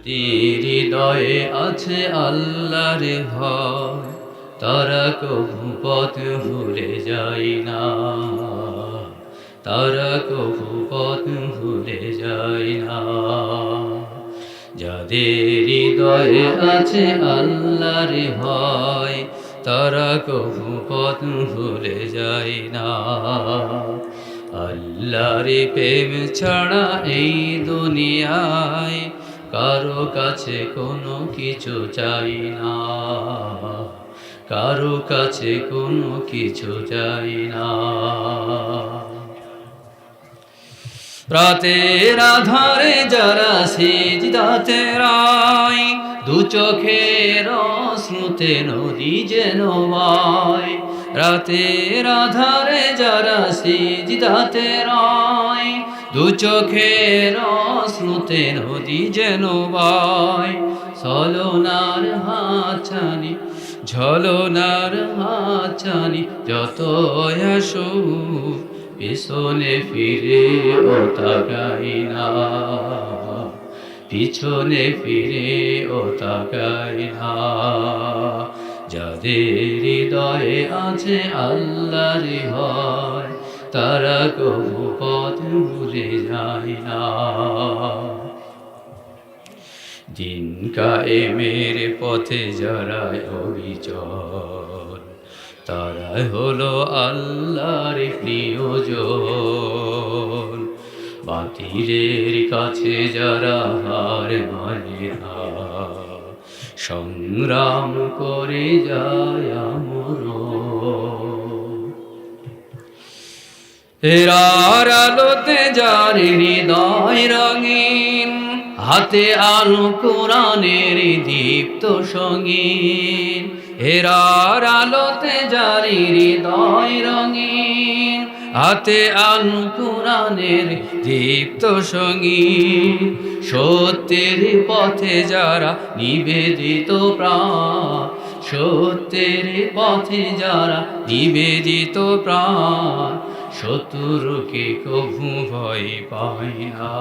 হৃদয়ে আছে আল্লাহর ভয়, তারা কবু পথ ভুলে যায় না, তারা কবু পথ ভুলে যায় না। যাদের হৃদয়ে আছে আল্লাহর ভয়, তারা কবু পথ ভুলে যায় না। আল্লাহর প্রেম ছাড়া এই দুনিয়ায় কারো কাছে কোনো কিছু চাই না, কারো কাছে কোনো কিছু চাই না। রাতের আধারে যারা সিজদাতে রায়, দু চোখের অশ্রুতে নদী যেন বয়। রাতের আধারে যারা সিজদাতে রায়, দু চোখের অশ্রুতে নদী যেন বয়। ছলনার হাতছানি, ঝলনার হাতছানি যত আসো, পিছনে ফিরে ও তাকাই না, পিছনে ফিরে ও তাকাই না। যাদের হৃদয়ে আছে আল্লাহর ভয়, তারা কবু পথ ভুলে যায় না। দিন কায়েমের পথে যারা অবিচল, তারা হলো আল্লাহর প্রিয়জন। বাতিলের কাছে যারা হার মানে না, সংগ্রাম করে যায় আমরণ। হেরার আলোতে যার হৃদয় রঙিন, হাতে আলো কোরআনের দীপ্ত সঙ্গীন। হেরার আলোতে যার হৃদয় রঙিন, হাতে আলো কোরআনের দীপ্ত সঙ্গীন। সত্যের পথে যারা নিবেদিত প্রাণ, সত্যের পথে যারা নিবেদিত প্রাণ, শত্রুকে কভু ভয় পায় না,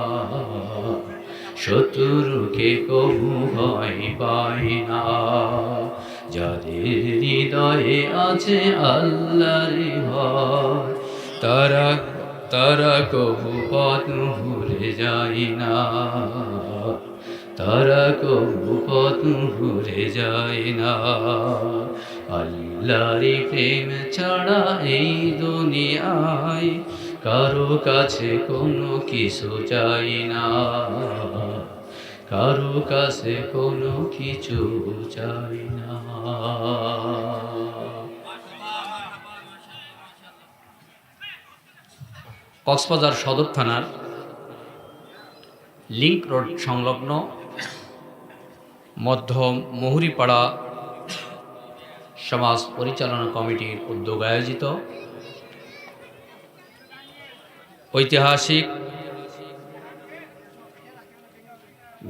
শত্রুকে কভু ভয় পায় না। যাদের হৃদয়ে আছে আল্লাহর ভয়, তারা কভু পথ ভুলে যায় না, তারা কভু পথ ভুলে যায় না। আল্লাহর প্রেম ছাড়া এই দুনিয়ায় কারো কাছে কোনো কিছু চাই না, কারো কাছে কোনো কিছু চাই না। কক্সবাজার সদর থানার লিংক রোড সংলগ্ন মধ্য মহুরিপাড়া সমাজ পরিচালনা কমিটির উদ্যোগে আয়োজিত ঐতিহাসিক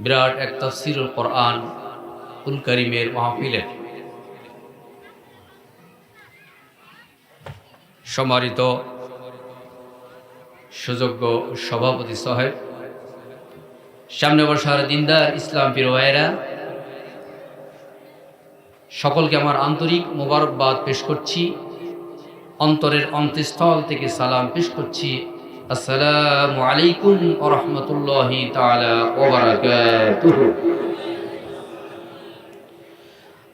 বিরাট এক তাফসীরুল কোরআন উল কারীমের মাহফিলের সম্মানিত সুযোগ্য সভাপতি সাহেব, সামনে বসার দিনদার ইসলাম প্রিয় ভাইয়েরা, সকলকে আমার আন্তরিক মোবারকবাদ পেশ করছি, অন্তরের অন্তঃস্থল থেকে সালাম পেশ করছি। আসসালামু আলাইকুম ওয়া রাহমাতুল্লাহি তাআলা ওয়া বারাকাতুহু।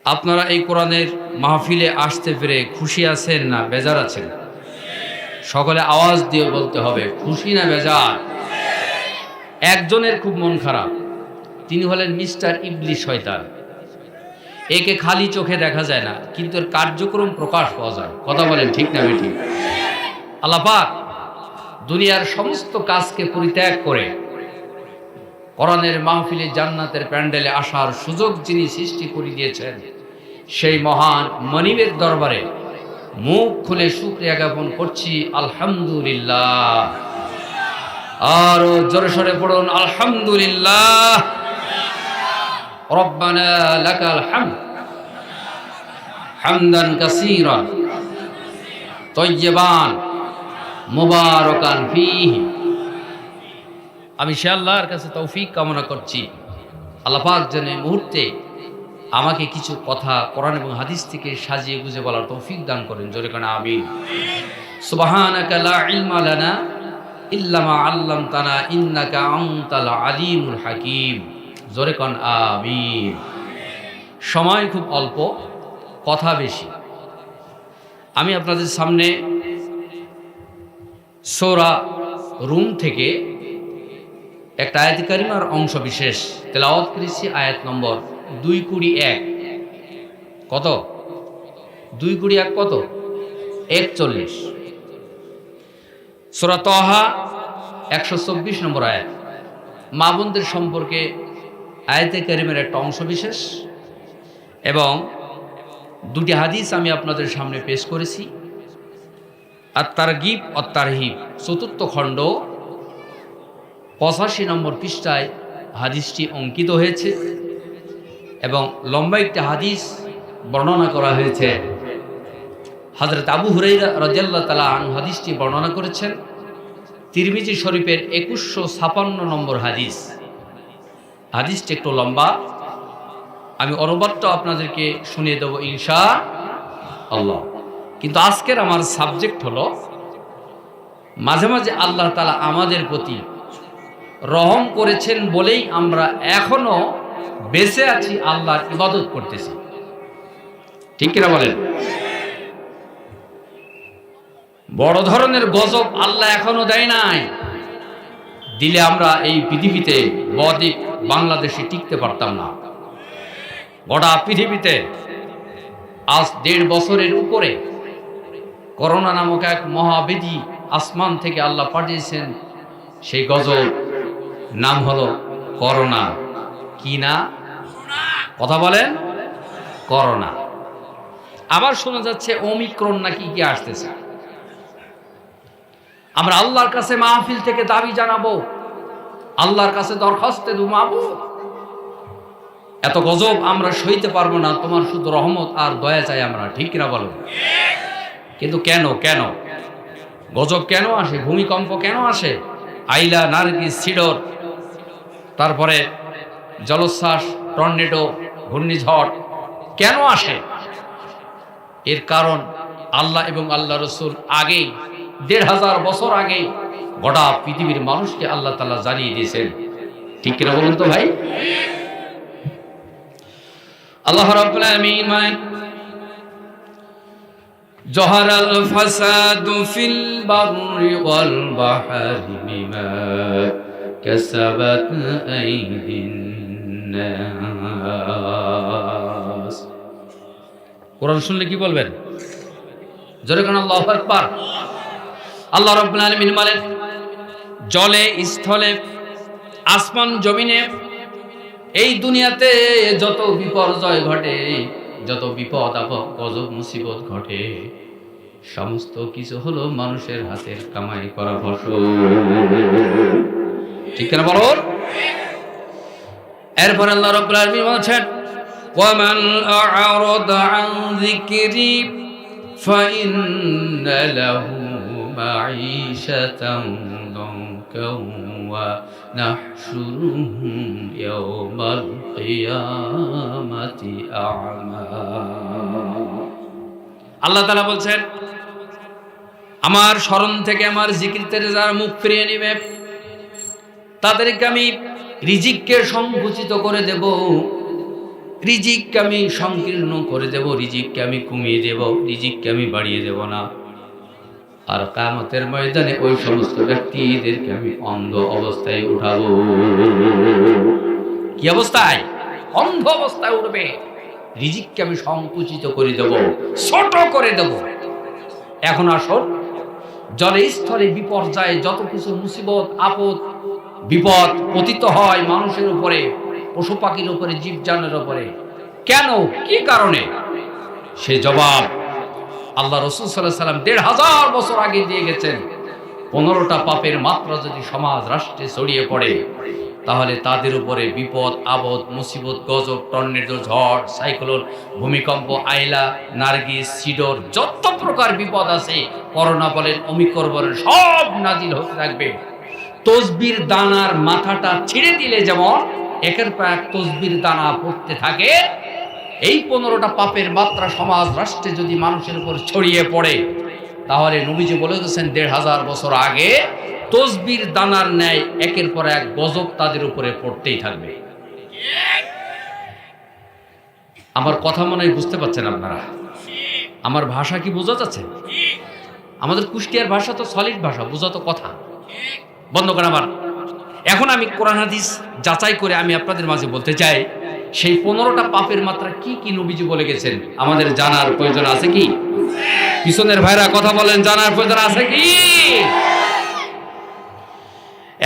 আপনারা এই কোরআনের মাহফিলে আসতে পেরে খুশি আছেন না বেজার আছেন? সকলে আওয়াজ দিয়ে বলতে হবে, খুশি না বেজার? একজনের খুব মন খারাপ, তিনি হলেন মিস্টার ইবলিস শয়তান। একে খালি চোখে দেখা যায় না, কিন্তু এর কার্যক্রম প্রকাশ পাওয়া যায়। কথা বলেন ঠিক না বেঠিক? আল্লাহ পাক দুনিয়ার সমস্ত কাজকে পরিত্যাগ করে কোরআনের মাহফিলে জান্নাতের প্যান্ডেলে আসার সুযোগ যিনি সৃষ্টি করে দিয়েছেন, সেই মহান মনিবের দরবারে মুখ খুলে শুকরিয়া জ্ঞাপন করছি, আলহামদুলিল্লাহ। আর জোরে সরে পড়ুন আলহামদুলিল্লাহ। রব্বানা লাকাল হামদ হামদান কাসীরান তাইয়্যিবান মুবারাকান ফীহি। আমি সে আল্লাহর কাছে তৌফিক কামনা করছি আল্লাহ পাক যেন এই মুহূর্তে আমাকে কিছু কথা কোরআন এবং হাদিস থেকে সাজিয়ে গুজে বলার তৌফিক দান করেন, জোরে কানা আমিন। সুবহানাকা লা ইলমা লানা ইল্লা মা আল্লামতানা ইন্নাকা আনতাল আলিমুল হাকিম, জোরে কান আমিন। সময় খুব অল্প, কথা বেশি। আমি আপনাদের সামনে সূরা রুম থেকে একটা আয়াত কারিমার অংশ বিশেষ তেলাওয়াত করেছি। আয়াত নম্বর 221। কত? 221 কত? 41। সূরা তাহা 124 নম্বর আয়াত। মা বোনদের সম্পর্কে আয়াতে কারিমের একটা অংশ বিশেষ এবং দুটি হাদিস আমি আপনাদের সামনে পেশ করেছি। আর তারগিব ও তারহিব 4th খণ্ড 85 নম্বর পৃষ্ঠায় হাদিসটি অঙ্কিত হয়েছে এবং লম্বা একটি হাদিস বর্ণনা করা হয়েছে। হযরত আবু হুরায়রা রাদিয়াল্লাহু তাআলা আনহু হাদিসটি বর্ণনা করেছেন। তিরমিজি শরীফের 2156 নম্বর হাদিস। হাদিসটি একটু লম্বা, আমি অনুবাদটা আপনাদেরকে শুনিয়ে দেব ইনশাআল্লাহ। কিন্তু আজকের আমার সাবজেক্ট হলো মাঝে মাঝে আল্লাহ তাআলা আমাদের প্রতি রহম করেছেন বলেই আমরা এখনো বেঁচে আছি, আল্লাহর ইবাদত করতেছি। ঠিক কিনা বলেন? বড় ধরনের গজব আল্লাহ এখনো দেয় নাই, দিলে আমরা এই পৃথিবীতে বদ্বীপ বাংলাদেশে টিকতে পারতাম না। গোটা পৃথিবীতে আজ 1.5 বছরের উপরে করোনা নামক এক মহাব্যাধি আসমান থেকে আল্লাহ পাঠিয়েছেন। সেই গজব নাম হলো করোনা। কি না? কথা বলেন, করোনা। আবার শোনা যাচ্ছে ওমিক্রন নাকি কি আসতেছে। আমরা আল্লাহর কাছে মাহফিল থেকে দাবি জানাবো, আল্লাহর কাছে দরখাস্ত দুমাবো, এত গজব আমরা সইতে পারবো না, তোমার শুধু রহমত আর দয়া চাই আমরা। ঠিক কিনা বলো? কিন্তু কেন কেন গজব কেন আসে? ভূমিকম্প কেন আসে? আইলা, নার্গিস, সিডর, তারপরে জলোচ্ছ্বাস, টর্নেডো, ঘূর্ণিঝড় কেন আসে? এর কারণ আল্লাহ এবং আল্লাহ রসুল আগেই 1500 বছর আগে গোটা পৃথিবীর মানুষকে আল্লাহ তাআলা জানিয়ে দিয়েছেন। ঠিক কিনা বলুন তো ভাই? আল্লাহ রাব্বুল আলামিন মানে জহারাল ফাসাদু ফিল বাররি ওয়াল বাহরি বিমা কাসাবাত আইদিন নাস। কোরআন শুনলে কি বলবেন? জোরে কোন আল্লাহু আকবার। আল্লাহ রাব্বুল আলামিন বলেন জলে, স্থলে, আসমান, জমিনে, এই দুনিয়াতে যত বিপর্যয় ঘটে, যত বিপদ আপদ, গজব, মুসিবত ঘটে, সমস্ত কিছু হলো মানুষের হাতের কামাই করা ফসল। ঠিক না বলুন? এরপর আল্লাহ রাব্বুল আলামিন বলেছেন ওয়ামান আ'রাদা আন যিকরি ফাইন্না লাহু মাঈশাতান দানকান ওয়া নাহশুরুহু ইয়াওমাল কিয়ামাতি আ'মা। আল্লাহ তাআলা বলছেন আমার স্মরণ থেকে, আমার জিকির থেকে যারা মুখ ফিরিয়ে নেবে তাদেরকে আমি রিজিককে সংকুচিত করে দেব, রিজিককে আমি সংকীর্ণ করে দেব, রিজিককে আমি কমিয়ে দেব, রিজিককে আমি বাড়িয়ে দেব না। আর কিয়ামতের ময়দানে ওই সমস্ত ব্যক্তিদেরকে আমি অন্ধ অবস্থায় উঠাবো। কি অবস্থায়? অন্ধ অবস্থায় উঠবে। রিজিককে আমি সংকুচিত করে দেব, ছোট করে দেব। এখন আসল জলে, স্থলে, বিপর্যয়ে যত কিছু মুসিবত, আপদ, বিপদ পতিত হয় মানুষের উপরে, পশু পাখির উপরে, জীবজানের উপরে, কেন, কি কারণে? সে জবাব আল্লাহ রাসূল সাল্লাল্লাহু আলাইহি ওয়াসাল্লাম 1500 বছর আগে দিয়ে গেছেন। 15টা পাপের মাত্রা যদি সমাজ রাষ্ট্রে ছড়িয়ে পড়ে তাহলে তাদের উপরে বিপদ, আপদ, মুসিবত, গজব, টর্নেডো, ঝড়, সাইক্লোন, ভূমিকম্প, আইলা, নার্গিস, সিডর, যত প্রকার বিপদ আছে, করোনা বলেন, ওমিক্রন বলেন, সব নাজিল হতে থাকবে। তসবির দানার মাথাটা ছিঁড়ে দিলে যেমন একের পর এক তসবির দানা পড়তে থাকে, এই 15টা পাপের মাত্রা সমাজ রাষ্ট্রে যদি মানুষের উপর ছড়িয়ে পড়ে, তাহলে নবীজি বলে গেছেন 1500 বছর আগে তসবির দানার ন্যায় একের পর এক গজব তাদের উপরে পড়তেই থাকবে। আমার কথা মনে হয় বুঝতে পারছেন আপনারা? আমার ভাষা কি বোঝা যাচ্ছে? আমাদের কুষ্টিয়ার ভাষা তো সলিড ভাষা, বোঝা তো কথা। বন্ধ করেন আবার। এখন আমি কোরআন হাদিস যাচাই করে আমি আপনাদের মাঝে বলতে চাই, সেই 15টা পাপের মাত্রা কি কি নবীজি বলে গেছেন আমাদের জানার প্রয়োজন আছে কি? পিছনের ভাইরা কথা বলেন, জানার প্রয়োজন আছে কি?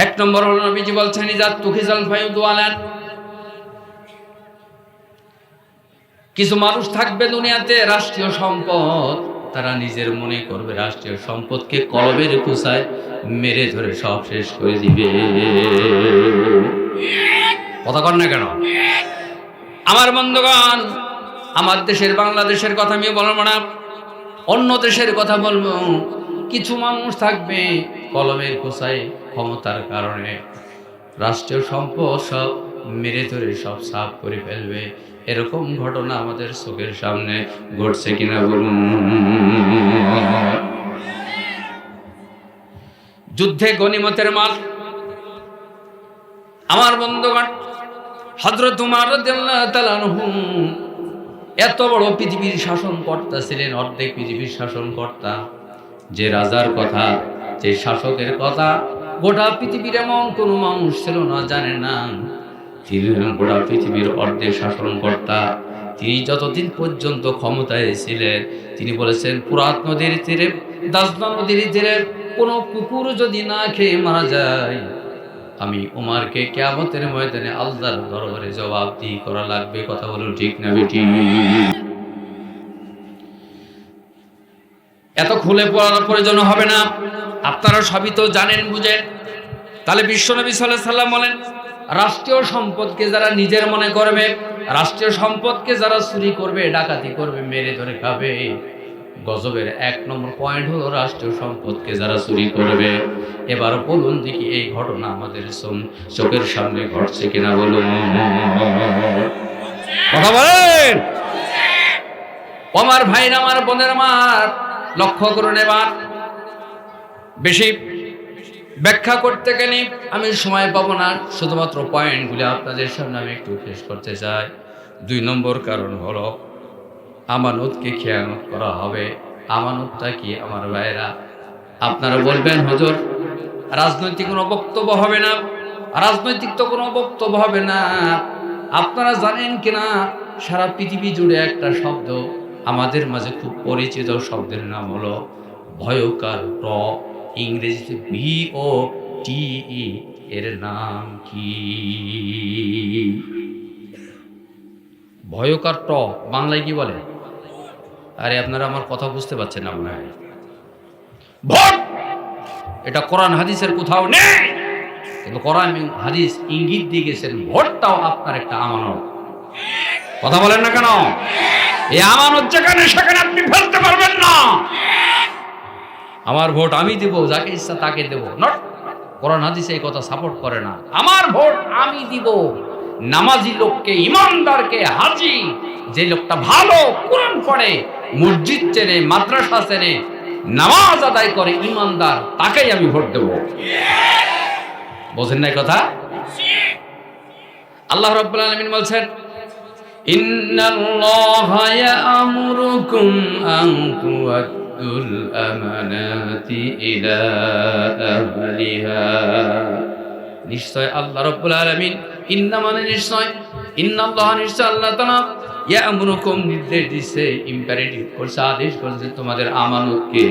1 নম্বর হলো নবীজি বলছেন ইজা তুখিজাল ফায়ুদু আলান, কিছু মানুষ থাকবে দুনিয়াতে রাষ্ট্রীয় সম্পদ, তারা নিজের মনে করবে রাষ্ট্রীয় সম্পদকে কলবের কুচায় মেরে ধরে সব শেষ করে দিবে। কথা কন না কেন? আমার বন্ধুগণ, আমার দেশের বাংলাদেশের কথা আমি বলবো না, অন্য দেশের কথা বলবো। কিছু মানুষ থাকবে কলমের কুচায় ক্ষমতার কারণে রাষ্ট্রীয় সম্পদ সব মেরে ধরে সব সাফ করে ফেলবে। এরকম ঘটনা আমাদের চোখের সামনে ঘটছে কিনা বলুন? যুদ্ধে গনিমতের মাল। আমার বন্ধুগণ, হযরত উমর রাদিয়াল্লাহু তাআলা আনহু এত বড় পৃথিবীর শাসনকর্তা ছিলেন, অর্ধেক পৃথিবীর শাসনকর্তা। যে রাজার কথা, যে শাসকের কথা গোটা পৃথিবীর এমন কোন মানুষ ছিল না জানে না, তিনি গোটা পৃথিবীর অর্ধেক শাসনকর্তা। তিনি যতদিন পর্যন্ত ক্ষমতায় ছিলেন, তিনি বলেছেন ফুরাত নদীর তীরে, দাজলা নদীর তীরে কোনো কুকুর যদি না খেয়ে মারা যায়, আমি উমারকে কিয়ামতের ময়দানে আল্লাহর দরবারে জবাবদিহি করা লাগবে। কথা বলুন ঠিক না বেটি? এত খুলে পড়ার প্রয়োজন হবে না, আপনারা সবই তো জানেন বুঝেন। তাহলে বিশ্বনবী সাল্লাল্লাহু আলাইহি সাল্লাম বলেন, রাষ্ট্রীয় সম্পদকে যারা নিজের মনে করবে, রাষ্ট্রীয় সম্পদকে যারা চুরি করবে, ডাকাতি করবে, মেরে ধরে খাবে, গজবের 1 নম্বর পয়েন্ট হলো রাষ্ট্রীয় সম্পদকে যারা চুরি করবে। এবার বলুন দেখি, এই ঘটনা আমাদের চোখের সামনে ঘটছে কিনা বলুন? কথা বলেন। আমার ভাইরা, আমার বোনের, আমার লক্ষ্য করুন। এবার বেশি ব্যাখ্যা করতে গেলে আমি সময় পাবো না, শুধুমাত্র পয়েন্টগুলি আপনাদের সামনে আমি একটু পেশ করতে চাই। 2 নম্বর কারণ হলো আমানতকে খেয়ানত করা হবে। আমানতটা কি আমার ভাইরা? আপনারা বলবেন হুজুর রাজনৈতিক কোনো বক্তব্য হবে না, রাজনৈতিক তো কোনো বক্তব্য হবে না। আপনারা জানেন কিনা, সারা পৃথিবী জুড়ে একটা শব্দ আমাদের মাঝে খুব পরিচিত, শব্দের নাম হলো ভয়ঙ্কর ট, ইংরেজিতে VOTE, এর নাম কি? ভয়ঙ্কর ট বাংলায় কি বলে? আরে আপনারা আমার কথা বুঝতে পারছেন না মনে হয়। ভোট, এটা কোরআন হাদিসের কোথাও নেই, কিন্তু কোরআন হাদিস ইঙ্গিত দিয়ে গেছেন ভোটটাও আপনার একটা আমানত। কথা বলেন না কেন? এই আমানত যেখানে সেখানে আপনি ফেলতে পারবেন না। আমার ভোট আমি দিব, যাকে ইচ্ছা তাকে দেব, নট। কোরআন হাদিস এই কথা সাপোর্ট করে না। আমার ভোট আমি দিব নামাজি লোককে, ইমানদারকে, হাজি, যে লোকটা ভালো কোরআন পড়ে, মসজিদ চেনে, মাদ্রাসা চেনে, নামাজ আদায় করে, ইমানদার, তাকেই আমি ভোট দেব। বোঝেন না কথা? আল্লাহ রাব্বুল আলামিন বলছেন, ইন্নাল্লাহা ইয়া'মুরুকুম আন তু'আদ্দুল আমানাতি ইলা আহলিহা। নিশ্চয় আল্লাহ রাব্বুল আলামিন, ইন্না মানে নিশ্চয়, ইন্নাল্লাহ নিশ্চয় আল্লাহ তাআলা, ইয়া'মুরুকুম নির্দেশ দিচ্ছে, ইম্পারেটিভ করছে, আদেশ করছে তোমাদের আমানতকে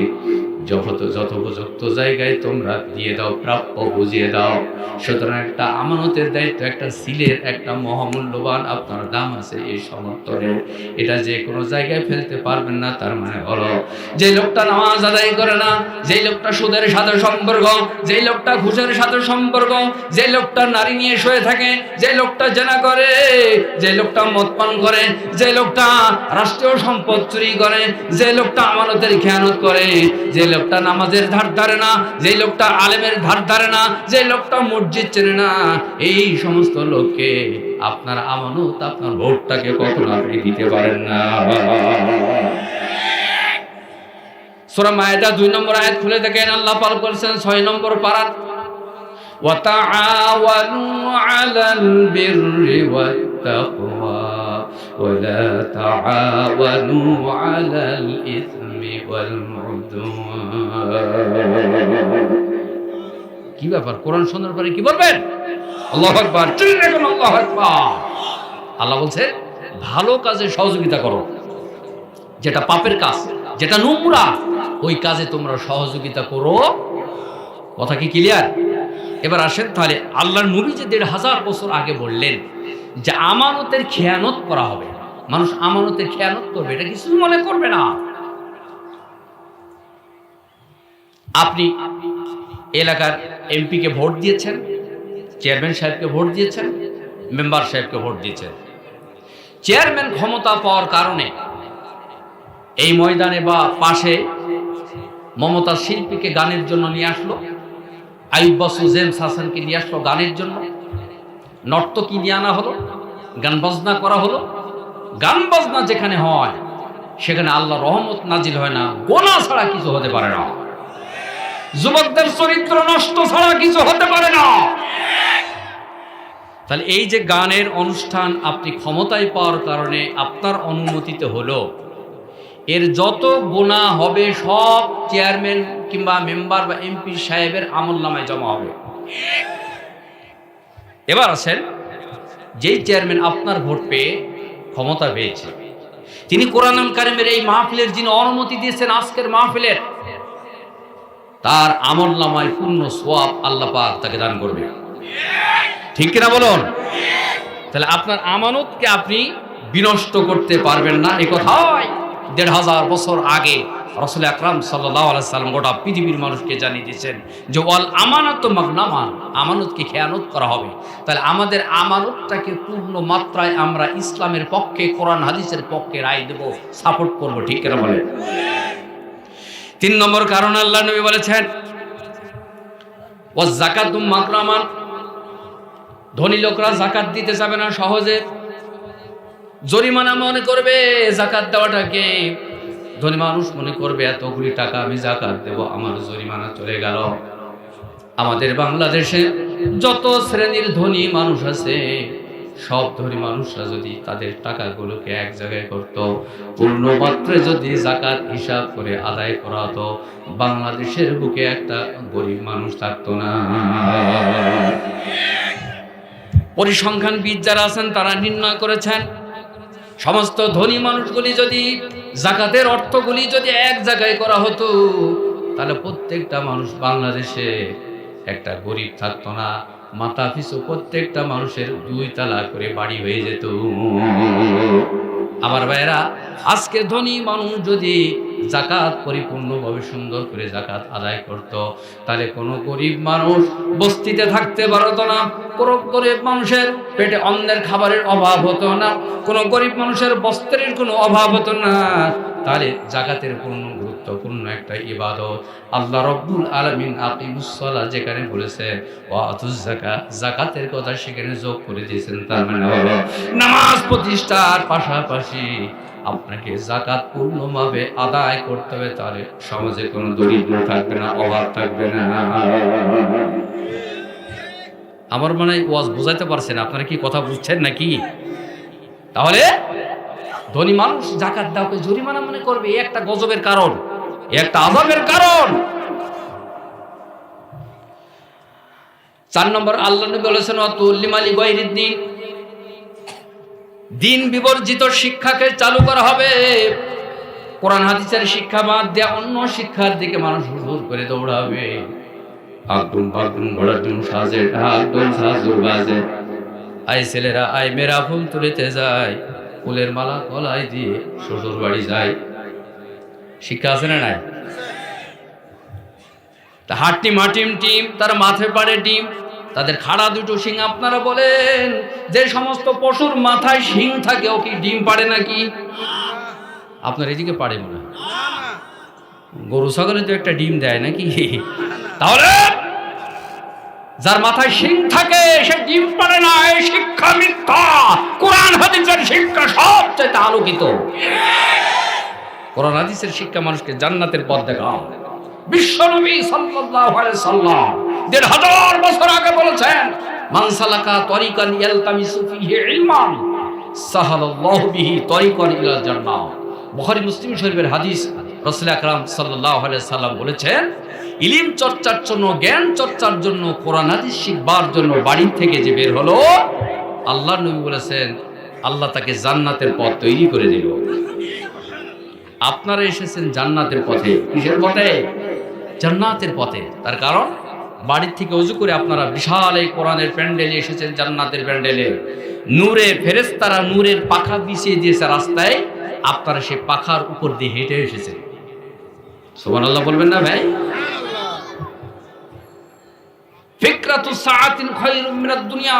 যথোপযুক্ত জায়গায় তোমরা দিয়ে দাও, প্রাপ্য বুঝিয়ে দাও। সুতরাং একটা আমানতের দায়িত্ব, একটা সিলের একটা মহামূল্যবান আপনার দাম আছে এই সমর্থনের, এটা যে কোনো জায়গায় ফেলতে পারবেন না। তার মানে হলো, যে লোকটা নামাজ আদায় করে না, যে লোকটা সুদের সাথে সম্পর্ক, যে লোকটা ঘুষের সাথে সম্পর্ক, যে লোকটা নারী নিয়ে শুয়ে থাকে, যে লোকটা জেনা করে, যে লোকটা মদ পান করে, যে লোকটা রাষ্ট্রীয় সম্পদ চুরি করে, যে লোকটা আমানতের খেয়ানত করে, যে লোকটা নামাজের ধার ধারে না, যে লোকটা আলেমের ধার ধারে না, যে লোকটা মসজিদ চেনে না, এই সমস্ত লোককে আপনার আমানত, আপনার ভোটটাকে কখনো আপনি দিতে পারেন না। সূরা মায়েদা 2 নম্বর আয়াত খুলে দেখেন, আল্লাহ পাক বলেছেন 6 নম্বর পারা, ওয়া তাআওয়ানু আলাল বিররি ওয়াত তাকওয়া ওয়া লা তাআওয়ানু আলাল ইসমি ওয়াল উদওয়ান। কি ব্যাপার, কোরআন শোনার পরে কি বলবেন? আল্লাহু আকবার, চিল্লায়ে বলুন আল্লাহু আকবার। আল্লাহ বলছে ভালো কাজে সহযোগিতা করো, যেটা পাপের কাজ, যেটা নোংরা, ওই কাজে তোমরা সহযোগিতা করো। কথা কি ক্লিয়ার? এবার আসেন তাহলে, আল্লাহর নবী যে 1500 বছর আগে বললেন যে আমানতের খেয়ানত করা হবে, মানুষ আমানতের খেয়ানত করবে, এটা কিছু মনে করবে না। আপনি এলাকার এমপি কে ভোট দিয়েছেন, চেয়ারম্যান সাহেবকে ভোট দিয়েছেন, মেম্বার সাহেবকে ভোট দিয়েছেন। চেয়ারম্যান ক্ষমতা পাওয়ার কারণে এই ময়দানে বা পাশে মমতা শিল্পীকে গানের জন্য নিয়ে আসলো, আইয়ুব বাসু জেমস হাসানকে নিয়ে আসলো গানের জন্য, নর্তকী নিয়ে আনা হলো, গান বাজনা করা হলো। গান বাজনা যেখানে হয় সেখানে আল্লাহ রহমত নাজিল হয় না, গোনা ছাড়া কিছু হতে পারে না। যুবকদের চরিত্র নষ্ট ছাড়া কিছু হতে পারে না। তাহলে এই যে গানের অনুষ্ঠান আপনি ক্ষমতায় পাওয়ার কারণে আপনার অনুমতিতে হলো, এর যত গুনাহ হবে সব চেয়ারম্যান কিংবা মেম্বার বা এমপি সাহেবের আমলনামায় জমা হবে। এবার আছেন, যেই চেয়ারম্যান আপনার ভোট পেয়ে ক্ষমতা পেয়েছে, তিনি কোরআনুল কারীমের এই মাহফিলের যিনি অনুমতি দিয়েছেন, আজকের মাহফিলের, তার আমলনামায় পূর্ণ সওয়াব আল্লাহ পাক তাকে দান করবে। ঠিক কিনা বলুন? তাহলে আপনার আমানতকে আপনি বিনষ্ট করতে পারবেন না। এই কথাই 1500 বছর আগে রাসূল আকরাম সাল্লাল্লাহু আলাইহি সাল্লাম গোটা পৃথিবীর মানুষকে জানিয়ে দিয়েছেন যে ওয়াল আমানাতু মাগনামান, আমানতকে খেয়ানত করা হবে। তাহলে আমাদের আমানতটাকে পূর্ণ মাত্রায় আমরা ইসলামের পক্ষে, কোরআন হাদিসের পক্ষে রায় দেব, সাপোর্ট করব। ঠিক কিনা বলেন? 3 নম্বর কারণ আল্লাহ নবী বলেছেন ওয়াজ যাকাতু মাগনামান, ধনী লোকরা যাকাত দিতে যাবে না সহজে, জরিমানা মনে করবে যাকাত দেওয়াটাকে। ধনী মানুষ মনে করবে এতগুলি টাকা আমি যাকাত দেব, আমার জরিমানা চলে গেল। আমাদের বাংলাদেশে যত শ্রেণীর ধনী মানুষ আছে, সব ধনী মানুষরা যদি তাদের টাকাগুলোকে এক জায়গায় করত, পূর্ণ মাত্রায় যদি যাকাত হিসাব করে আদায় করা হতো, বাংলাদেশের বুকে একটা গরিব মানুষ থাকতো না। পরিসংখ্যানবিদ যারা আছেন তারা নির্ণয় করেছেন, সমস্ত ধনী মানুষগুলি যদি যাকাতের অর্থগুলি যদি এক জায়গায় করা হতো, তাহলে প্রত্যেকটা মানুষ বাংলাদেশে একটা গরিব থাকতো না। মাথা পিছু প্রত্যেকটা মানুষের 2 তলা করে বাড়ি হয়ে যেত। আমার ভাইয়েরা, আজকে ধনী মানুষ যদি যাকাত পরিপূর্ণভাবে সুন্দর করে যাকাত আদায় করত, তাহলে কোনো গরিব মানুষ বস্তিতে থাকতে পারতো না, কোনো গরিব মানুষের পেটে অন্যের খাবারের অভাব হতো না, কোনো গরিব মানুষের বস্ত্রের কোনো অভাব হতো না। তাহলে যাকাতের পূর্ণ গুরুত্বপূর্ণ একটা ইবাদত। আল্লাহ রাব্বুল আলামিন আকিমুস সালাহ যেখানে বলেছে ওয়া আতুজ যাকাত, যাকাতের কথা সেখানে যোগ করে দিয়েছেন। তার মানে হলো নামাজ প্রতিষ্ঠার পাশাপাশি আপনাকে যাকাত পূর্ণভাবে আদায় করতে হবে, তাহলে সমাজে কোনো দরিদ্র থাকবে না, অভাব থাকবে না। আমার মনে হয় ওয়াজ বুঝাইতে পারছেন, আপনারা কি কথা বুঝছেন নাকি? তাহলে ধনী মানুষ যাকাত দাওকে জরিমানা মনে করবে, এই একটা গজবের কারণ, এই একটা আযাবের কারণ। 4 নম্বর আল্লাহ নবী বলেছেন ওয়াতুল্লিমালি গায়রিদ দ্বীন, দিন বিবর্জিত শিক্ষাকে চালু করা হবে। কোরআন হাদিসের শিক্ষা বাদ দিয়ে অন্য শিক্ষার দিকে মানুষ হুড় করে দৌড়াবে। আগুন বাগুন ঘোড়াটুন সাজে ঢাকঢোল সাজুর বাজে, আই ছেলেরা আই মেয়েরা ফুল তুলিতে যায়, ফুলের মালা গলায় দিয়ে শ্বশুর বাড়ি যায়। শিক্ষা আছে না নাই? হাট্টি মাটিম টিম, তার মাথায় পাড়ে ডিম, তাদের খাড়া 2টো শিং। আপনারা বলেন, যে সমস্ত পশুর মাথায় শিং থাকে ও কি ডিম পাড়ে নাকি? আপনার এদিকে পাড়ে মনে হয় গরু ছাগলে তো একটা ডিম দেয় নাকি? তাহলে যার মাথায় শিং থাকে সে ডিম পারে না, এই শিক্ষা মিথ্যা। কোরআন হাদিসের শিক্ষা সবচেয়ে আলোকিত। কোরআন হাদিসের শিক্ষা মানুষকে জান্নাতের পথ দেখায়। বিশ্বনবী সাল্লাল্লাহু আলাইহি সাল্লাম ১৫০০ বছর আগে বলেছেন, মান সালাকা তরিকান ইয়ালতামিসু ফিহি ইলমান সাহালাল্লাহু বিহি তরিকান ইলাল জান্নাহ। বুখারী মুসলিম শরীফের হাদিস। রাসূল আকরাম সাল্লাল্লাহু আলাইহি সাল্লাম বলেছেন, ইলম চর্চার জন্য, জ্ঞান চর্চার জন্য, কোরআন হাদিস শিখবার জন্য বাড়ি থেকে যে বের হলো, আল্লাহর নবী বলেছেন আল্লাহ তাকে জান্নাতের পথ তৈরি করে দিল। আপনারা এসেছেন জান্নাতের পথে। কিসের পথে? জান্নাতের পথে। তার কারণ বাড়ির থেকে ওযু করে আপনারা বিশাল এই কোরআনের প্যান্ডেলে এসেছেন, জান্নাতের প্যান্ডেলে। নূরে ফেরেশতারা নূরের পাখা বিছিয়ে দিয়েছে রাস্তায়, আপনারা সেই পাখার উপর দিয়ে হেঁটে এসেছেন। সুবহানাল্লাহ বলবেন না ভাই? ফিকরাতু সাআতিন খায়রুম মিনাদ দুনিয়া।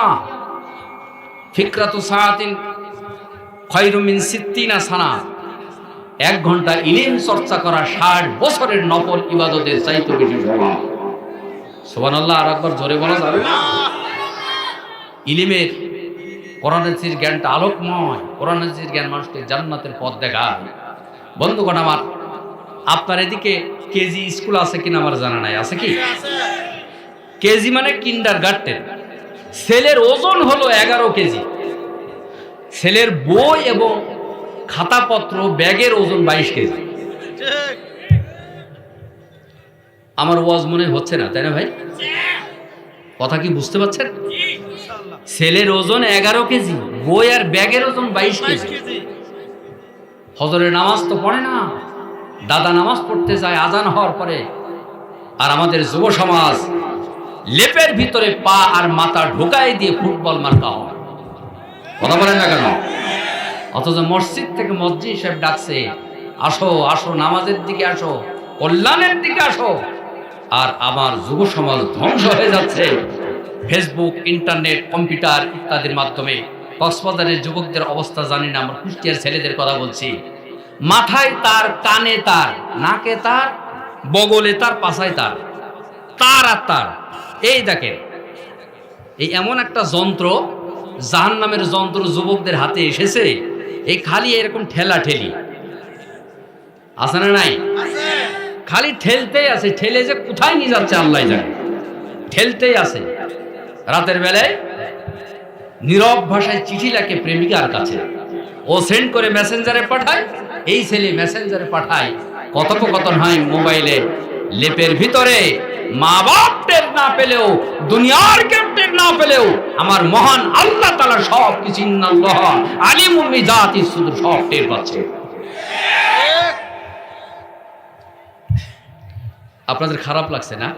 ফিকরাতু সাআতিন খায়রুম মিন ৬০ সানা। ১ ঘন্টা ইলম চর্চা করা ৬০ বছরের নফল ইবাদতের চাইতে বেশি সওয়াব। সুবহানাল্লাহ আর একবার জোরে বলা যাবে না? ইলমের কোরআনের জ্ঞানটা আলোকময়। কোরআনের জ্ঞান মানুষকে জান্নাতের পথ দেখায়। বন্ধুগণ আমার, আপনার এদিকে কেজি স্কুল আছে কিনা আমার জানা নাই। আছে কি? কেজি মানে কিন্ডারগার্টেন। ছেলের ওজন হলো 11 কেজি। ছেলের বই এবং খাতাপত্র ব্যাগের ওজন 22 কেজি। আমার ওয়াজ মনে হচ্ছে না, তাই না ভাই? কথা কি বুঝতে পারছেন? ছেলের ওজন 11 কেজি, বই আর ব্যাগের ওজন 22 কেজি। ফজরের নামাজ তো পড়ে না, দাদা নামাজ পড়তে যায় আজান হওয়ার পরে। আর আমাদের যুব সমাজ লেপের ভিতরে পা আর মাথা ঢোকায় দিয়ে ফুটবল মার্কা হয়। কথা বলেন না কেন? অথচ মসজিদ থেকে মসজিদ সাহেব ডাকছে, আসো আসো, নামাজের দিকে আসো, কল্যাণের দিকে আসো। আর আমার যুব সমাজ ধ্বংস হয়ে যাচ্ছে ফেসবুক, ইন্টারনেট, কম্পিউটার ইত্যাদির মাধ্যমে। কক্সবাজারের যুবকদের অবস্থা জানি না, আমার কুষ্টিয়ার ছেলেদের কথা বলছি। মাথায় তার, কানে তার, নাকে তার, বগলে তার, পাছায় তার, তার আর তার। এই দেখেন, এই এমন একটা যন্ত্র, জাহান্নামের যন্ত্র যুবকদের হাতে এসেছে। এই খালি এরকম ঠেলা ঠেলি আছে না নাই? খালি ঠেলতেই আছে, ঠেলে যে কোথায় নিয়ে যাচ্ছে আল্লাহ জানে, ঠেলতেই আছে। রাতের বেলায় নীরব ভাষায় চিঠি লেখে প্রেমিকার কাছে, ও সেন্ড করে মেসেঞ্জারে পাঠায়, এই ছেলে মেসেঞ্জারে পাঠায়, কথোপকথন হয় মোবাইলে। লেপের ভিতরে মা বাপ টের না পেলেও, দুনিয়ার কেউ টের না পেলেও, আমার মহান আল্লাহ তাআলা সব কিছু, ইন্নাল্লাহ আলিমুম বিযাতিস সুদূর, সব টের পাচ্ছে। আপনাদের খারাপ লাগছে না?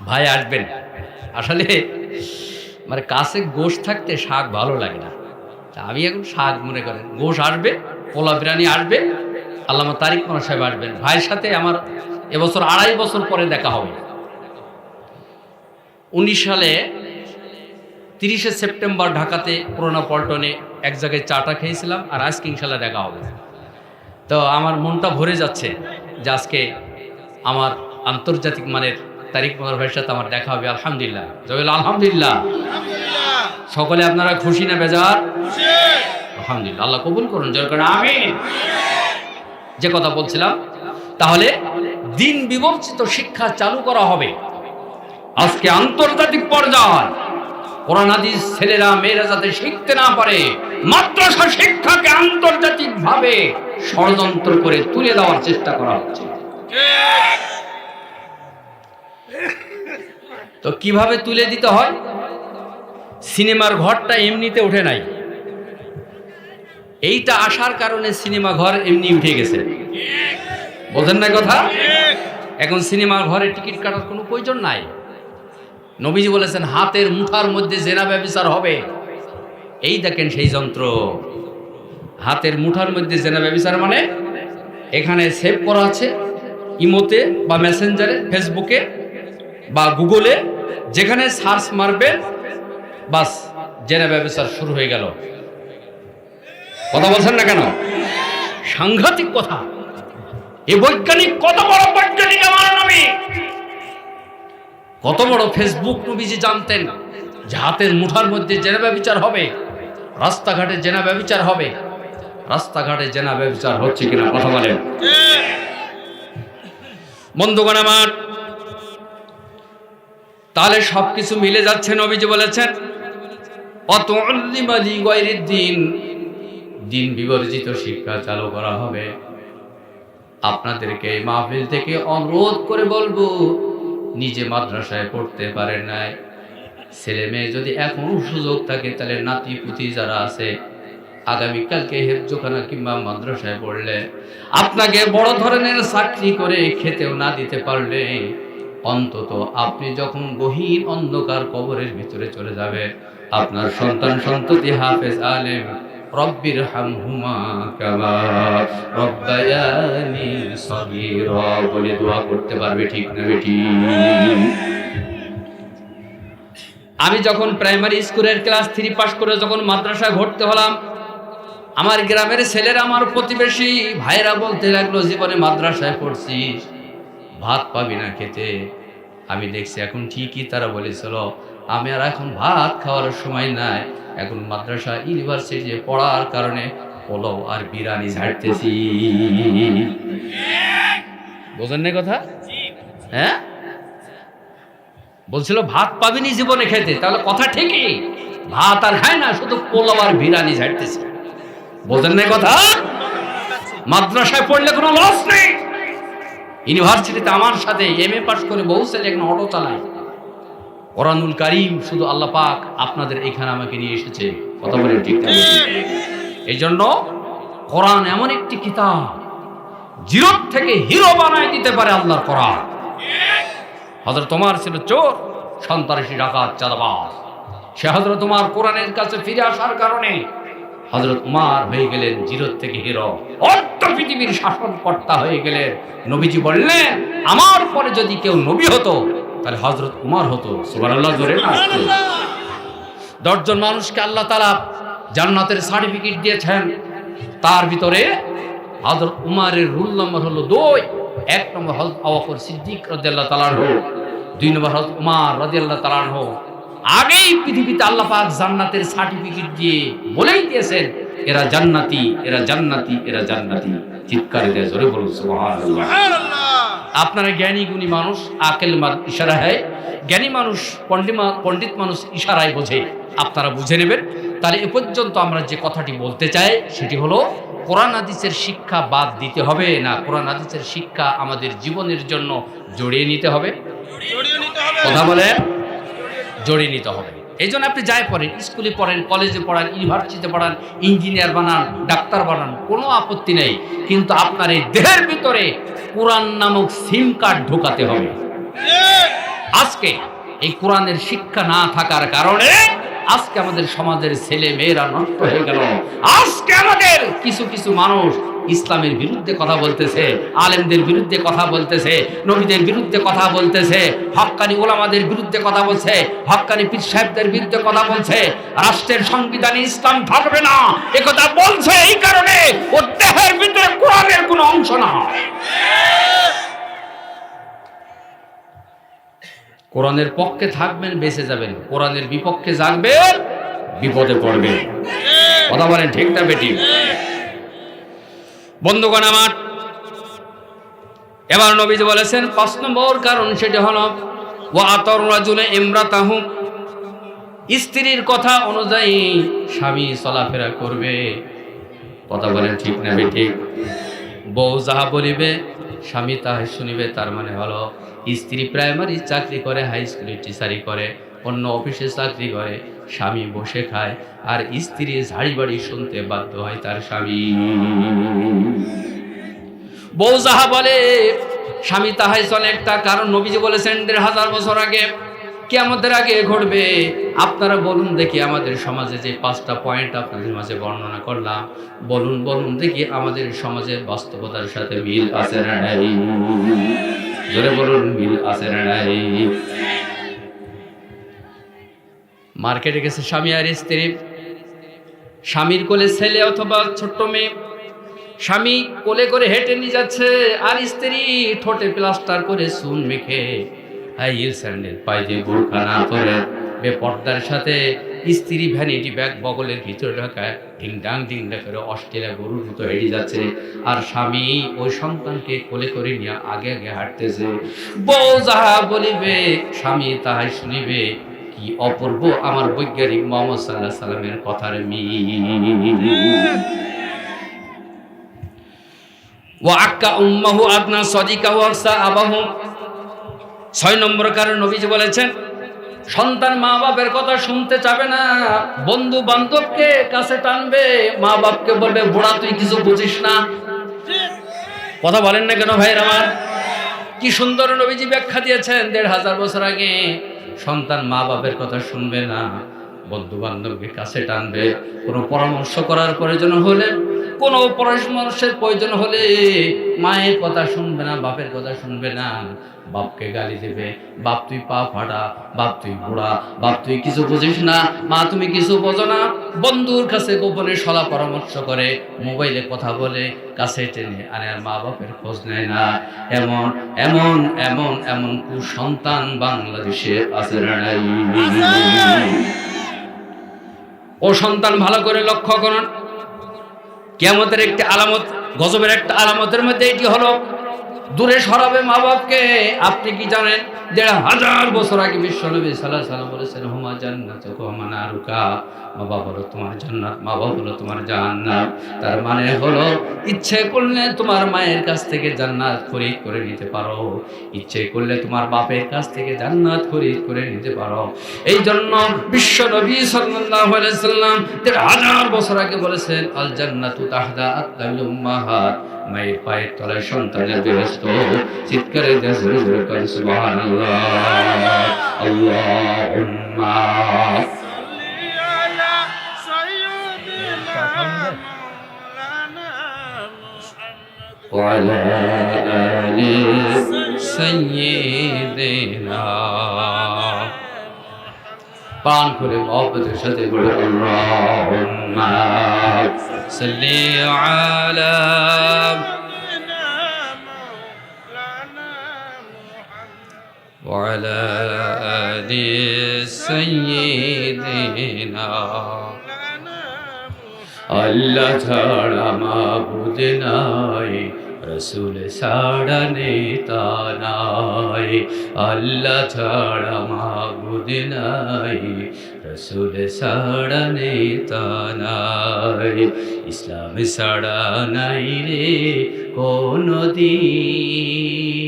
ভাই আসবেন। আসলে মানে কাছে গোশ থাকতে শাক ভালো লাগে না। আমি এখন শাক মনে করেন, গোশ আসবে, পোলা বিরিয়ানি আসবে, আল্লামা তারিক মানা সাহেব আসবেন। ভাইয়ের সাথে আমার এবছর ২.৫ বছর পরে দেখা হবে। 19 সালে 30শে সেপ্টেম্বর ঢাকাতে পুরোনো পল্টনে এক জায়গায় চাটা খেয়েছিলাম, আর আজকে ইনশাল্লাহ দেখা হবে। তো আমার মনটা ভরে যাচ্ছে যে আজকে আমার আন্তর্জাতিক মানের তারিক মানার ভাইয়ের সাথে আমার দেখা হবে। আলহামদুলিল্লাহ, জয়েল আলহামদুলিল্লাহ। সকলে আপনারা খুশি না বেজার? আলহামদুলিল্লাহ, আল্লাহ কবুল করুন, জয় করেন, আমিন। যে কথা বলছিলাম, তাহলে দিন বিবর্জিত শিক্ষা চালু করা হবে। আজকে আন্তর্জাতিক পর্যায়ে কোরআন হাদিস ছেলেরা মেয়েরা যাতে শিখতে না পারে, মাদ্রাসা শিক্ষাকে আন্তর্জাতিক ভাবে ষড়যন্ত্র করে তুলে দেওয়ার চেষ্টা করা হচ্ছে। তো কিভাবে তুলে দিতে হয়? সিনেমার ঘরটা এমনিতে উঠে নাই, এইটা আসার কারণে সিনেমা ঘর এমনি উঠে গেছে। বোঝেন না কথা? এখন সিনেমা ঘরে টিকিট কাটার কোনো প্রয়োজন নাই। নবীজি বলেছেন হাতের মুঠার মধ্যে জেনা ব্যভিচার হবে। এই দেখেন সেই যন্ত্র, হাতের মুঠার মধ্যে জেনা ব্যভিচার মানে এখানে সেভ করা আছে, ইমোতে বা মেসেঞ্জারে, ফেসবুকে বা গুগলে, যেখানে সার্চ মারবেন বাস জেনা ব্যভিচার শুরু হয়ে গেল। কথা বলছেন না কেন? সাংঘাতিক কথা। এই বৈজ্ঞানিক কত বড় বৈজ্ঞানিক আমার নবী, কত বড় ফেসবুক নবীজি জানতেন যে হাতের মুঠার মধ্যে জেনা ব্যভিচার হবে, রাস্তাঘাটে জেনা ব্যভিচার হবে। রাস্তাঘাটে জেনা ব্যভিচার হচ্ছে কিনা কথা বলেন। বন্ধুগণ আমার, তাহলে সবকিছু মিলে যাচ্ছে। নবীজি বলেছেন অতুল্লিমালি গায়রিদ দ্বীন, দিন বিবর্জিত শিক্ষা চালু করা হবে। আপনাদেরকে এই মাহফিল থেকে অনুরোধ করে বলবো, নিজে মাদ্রাসায় পড়তে পারেন নাই, ছেলে মেয়ে যদি এখনো সুযোগ থাকে, তাহলে নাতি পুতি যারা আছে আগামীকালকে হেফজোখানা কিংবা মাদ্রাসায় পড়লে, আপনাকে বড় ধরনের চাকরি করে খেতেও না দিতে পারলে, অন্তত আপনি যখন গহীন অন্ধকার কবরের ভিতরে চলে যাবে, আপনার সন্তান সন্ততি হাফেজ আলেম রব্বির হামহুমা কামা রব্বায়ানি সগীরা বলে দোয়া করতে পারবে। ঠিক না বেটি? আমি যখন প্রাইমারি স্কুলের ক্লাস 3 পাস করে যখন মাদ্রাসায় ভর্তি হলাম, আমার গ্রামের ছেলেরা, আমার প্রতিবেশী ভাইরা বলতে লাগলো, জীবনে মাদ্রাসায় পড়ছিস, ভাত পাবি না খেতে। আমি দেখছি এখন ঠিকই তারা বলেছিল, আমি আর এখন ভাত খাওয়ার সময় নাই, এখন মাদ্রাসা ইউনিভার্সিটি পড়ার কারণে পোলাও আর বিরিয়ানি ঝাড়তেছি। বোঝেন না কথা? হ্যাঁ, বলছিল ভাত পাবিনি জীবনে খেতে, তাহলে কথা ঠিকই, ভাত আর খায় না, শুধু পোলাও আর বিরিয়ানি ঝাড়তেছি। বোঝেন না কথা? মাদ্রাসায় পড়লে কোনো লস নেই। ইউনিভার্সিটিতে আমার সাথে MA পাস করে বহু ছেলে এখন অটো চালায়। কোরআনুল কারীম শুধু আল্লাহ পাক আপনাদের এখানে আমাকে নিয়ে এসেছে। কথা বলেন ঠিক না? এই জন্য কোরআন এমন একটি কিতাব, জিরো থেকে হিরো বানায় দিতে পারে আল্লাহর কোরআন। হযরত ওমর ছিল চোর, সন্ত্রাসী, ডাকাত, চাঁদাবাজ। সে হযরত ওমর কোরআনের কাছে ফিরে আসার কারণে হযরত ওমর হয়ে গেলেন জিরো থেকে হিরো, অর্ধ পৃথিবীর শাসনকর্তা হয়ে গেলেন। নবীজি বললেন, আমার পরে যদি কেউ নবী হতো তাহলে হযরত ওমর হতো। সুবহানাল্লাহ জোরে না? 10 জন মানুষকে আল্লাহ তাআলা জান্নাতের সার্টিফিকেট দিয়েছেন, তার ভিতরে হযরত ওমরের রোল নাম্বার হলো 2। 1 নম্বর হযরত আবু বকর সিদ্দিক রাদিয়াল্লাহু তাআলা আনহু, 2 নম্বর হযরত ওমর রাদিয়াল্লাহু তাআলা আনহু। আগেই পৃথিবীতে আল্লাহ পাক জান্নাতের সার্টিফিকেট দিয়ে বলেই দিয়েছেন, এরা জান্নাতি, এরা জান্নাতি, এরা জান্নাতি। চিৎকার দিয়ে জোরে বলুন সুবহানাল্লাহ। আপনারা জ্ঞানী গুণী মানুষ, আকেল ইশারায়, জ্ঞানী মানুষ, পণ্ডিত মানুষ ইশারায় বোঝে, আপনারা বুঝে নেবেন। তাহলে এ পর্যন্ত আমরা যে কথাটি বলতে চাই সেটি হলো, কোরআন হাদিসের শিক্ষা বাদ দিতে হবে না, কোরআন হাদিসের শিক্ষা আমাদের জীবনের জন্য জড়িয়ে নিতে হবে। কথা বলে জড়িয়ে নিতে হবে। এই জন্য আপনি যাই পড়েন, স্কুলে পড়েন, কলেজে পড়ান, ইউনিভার্সিটিতে পড়ান, ইঞ্জিনিয়ার বানান, ডাক্তার বানান, কোনো আপত্তি নেই, কিন্তু আপনার এই দেহের ভিতরে কোরআন নামক সিম কার্ড ঢোকাতে হবে। আজকে এই কোরআনের শিক্ষা না থাকার কারণে আজকে আমাদের সমাজের ছেলে মেয়েরা নষ্ট হয়ে গেল। আজকে আমাদের কিছু কিছু মানুষ ইসলামের বিরুদ্ধে কথা বলতেছে, আলেমদের বিরুদ্ধে কথা বলতেছে, নবীদের বিরুদ্ধে কথা বলতেছে, হক্কানি ওলামাদের বিরুদ্ধে কথা বলছে, হক্কানি পীর সাহেবদের বিরুদ্ধে কথা বলছে। রাষ্ট্রের সংবিধানে ইসলাম থাকবে না একথা বলছে, এই কারণে ওর দেহের ভিতরে কোরআনের কোনো অংশ না। কোরআনের পক্ষে থাকবেন, বেঁচে যাবেন, কোরআনের বিপক্ষে জাগবেন, বিপদে পড়বেন। কথা বলেন ঠিক না বেটি? বন্ধুগণ আমার, এবার নবীজি বলেছেন 5 নম্বর কারণ, সেটা হলো ওয়া আতার রাজুল ইমরাতাহু, স্ত্রীর কথা অনুযায়ী স্বামী চলাফেরা করবে। কথা বলেন ঠিক না বেটি? বউ যাহা বলিবে স্বামী তাহাই শুনিবে। তার মানে হলো, স্ত্রী প্রাইমারি চাকরি করে, হাই স্কুলে টিচারি করে, অন্য অফিসে চাকরি করে, স্বামী বসে খায়, আর স্ত্রী ঝাড়ি বাড়ি শুনতে বাধ্য হয় তার স্বামী। বউ যাহা বলে স্বামী তাহাই চলে, একটা কারণ নবীজি বলেছেন 1500 বছর আগে, কিয়ামতের আগে ঘটবে। আপনারা বলুন দেখি, আমাদের সমাজে যে 5টা পয়েন্ট আপনাদের মাঝে বর্ণনা করলাম, বলুন দেখি আমাদের সমাজের বাস্তবতার সাথে মিল আছে না নাই? জোরে বলুন, মিল আছে না নাই? মার্কেটে গেছে স্বামী আর স্ত্রী, স্বামীর কোলে ছেলে অথবা ছোট্ট মেয়ে, স্বামী কোলে করে হেঁটে নিয়ে যাচ্ছে, আর স্ত্রী ঠোঁটে প্লাস্টার করে চুন মেখে হাই হিল স্যান্ডেল পায়ে দিয়ে বোরকা না পরে বেপর্দার সাথে স্ত্রী ভ্যানিটি ব্যাগ বগলের ভিতরে ঢাকায় ঢিংডাং করে অস্ট্রেলিয়া গরুর মতো হেঁটে যাচ্ছে, আর স্বামী ওই সন্তানকে কোলে করে নিয়ে আগে আগে হাঁটতেছে। বউ যাহা বলিবে স্বামী তাহাই শুনিবে, কি অপূর্ব আমার বৈজ্ঞানিক মোহাম্মদ সাল্লাল্লাহু আলাইহি সাল্লামের কথার মিল। ওয়া আক্কা উম্মাহু আদনা সাদিকা ওয়া আকসা আবাহু। 6 নম্বর কারণ নবীজি বলেছেন, সন্তান মা বাপের কথা শুনতে চাবে না, বন্ধু বান্ধবকে কাছে টানবে, মা বাপকে বলবে বুড়া তুই কিছু বুঝিস না। কথা বলেন না কেন ভাইরা আমার? কি সুন্দর নবীজি ব্যাখ্যা দিয়েছেন 1500 বছর আগে। সন্তান মা বাপের কথা শুনবে না, বন্ধু বান্ধবকে কাছে টানবে, কোনো পরামর্শ করার প্রয়োজন হলে, কোনো পরামর্শের প্রয়োজন হলে মায়ের কথা শুনবে না, বাপের কথা শুনবে না, বাপকে গালি দেবে, বাপ তুই পা ফাটা, বাপ তুই বুড়া, বাপ তুই কিছু বুঝিস না, মা তুমি কিছু বোঝো না। বন্ধুর কাছে গোপনে সলা পরামর্শ করে, মোবাইলে কথা বলে, কাছে টেনে আনে, আর মা বাপের খোঁজ নেয় না। এমন এমন এমন এমন কুসন্তান বাংলাদেশে আছে না নাই? ও সন্তান ভালো করে লক্ষ্য করুন, কিয়ামতের একটি আলামত, গজবের একটা আলামতের মধ্যে এটি হলো দূরে সরাবে মা বাপকে। আপনি কি জানেন 1500 বছর আগে বিশ্বনবী সাল্লাল্লাহু আলাইহি ওয়াসাল্লাম বলেছেন, হুমা জান্নাতুকা ওয়া মানারুকা, মা বাবা হলো তোমার জান্নাত, মা বাবা হলো তোমার জান্নাত। তার মানে হলো ইচ্ছে করলে তোমার মায়ের কাছ থেকে জান্নাত খরিদ করে নিতে পারো, ইচ্ছে করলে তোমার বাপের কাছ থেকে জান্নাত খরিদ করে নিতে পারো। এই জন্য বিশ্বনবী সাল্লাল্লাহু আলাইহি ওয়াসাল্লাম 1500 বছর আগে বলেছেন, আল জান্নাতু তাহতা আতলাল উম্মাহাত, মায়ের পায়ের তলায় সন্তানের বেহেশত। চিৎকারে জোরে জোরে করে সুবহানাল্লাহ। আল্লাহুম্মা সাল্লি আলা সাইয়্যিদিনা মাওলানা মুহাম্মদ ওয়া আলা আলি সাইয়্যিদিনা। পান করে মহব্বতের সাথে বলে আল্লাহুম্মা সাল্লি আলা ওয়া আলা আলি সাইয়্যিদিনা। আল্লাহ ছাড়া মাবুদ নাই, রসুল ছাড়া নেতা নাই, আল্লাহ ছাড়া মাবুদ নাই, রসুল ছাড়া নেতা নাই, ইসলাম ছাড়া নাই রে কোনো দিন।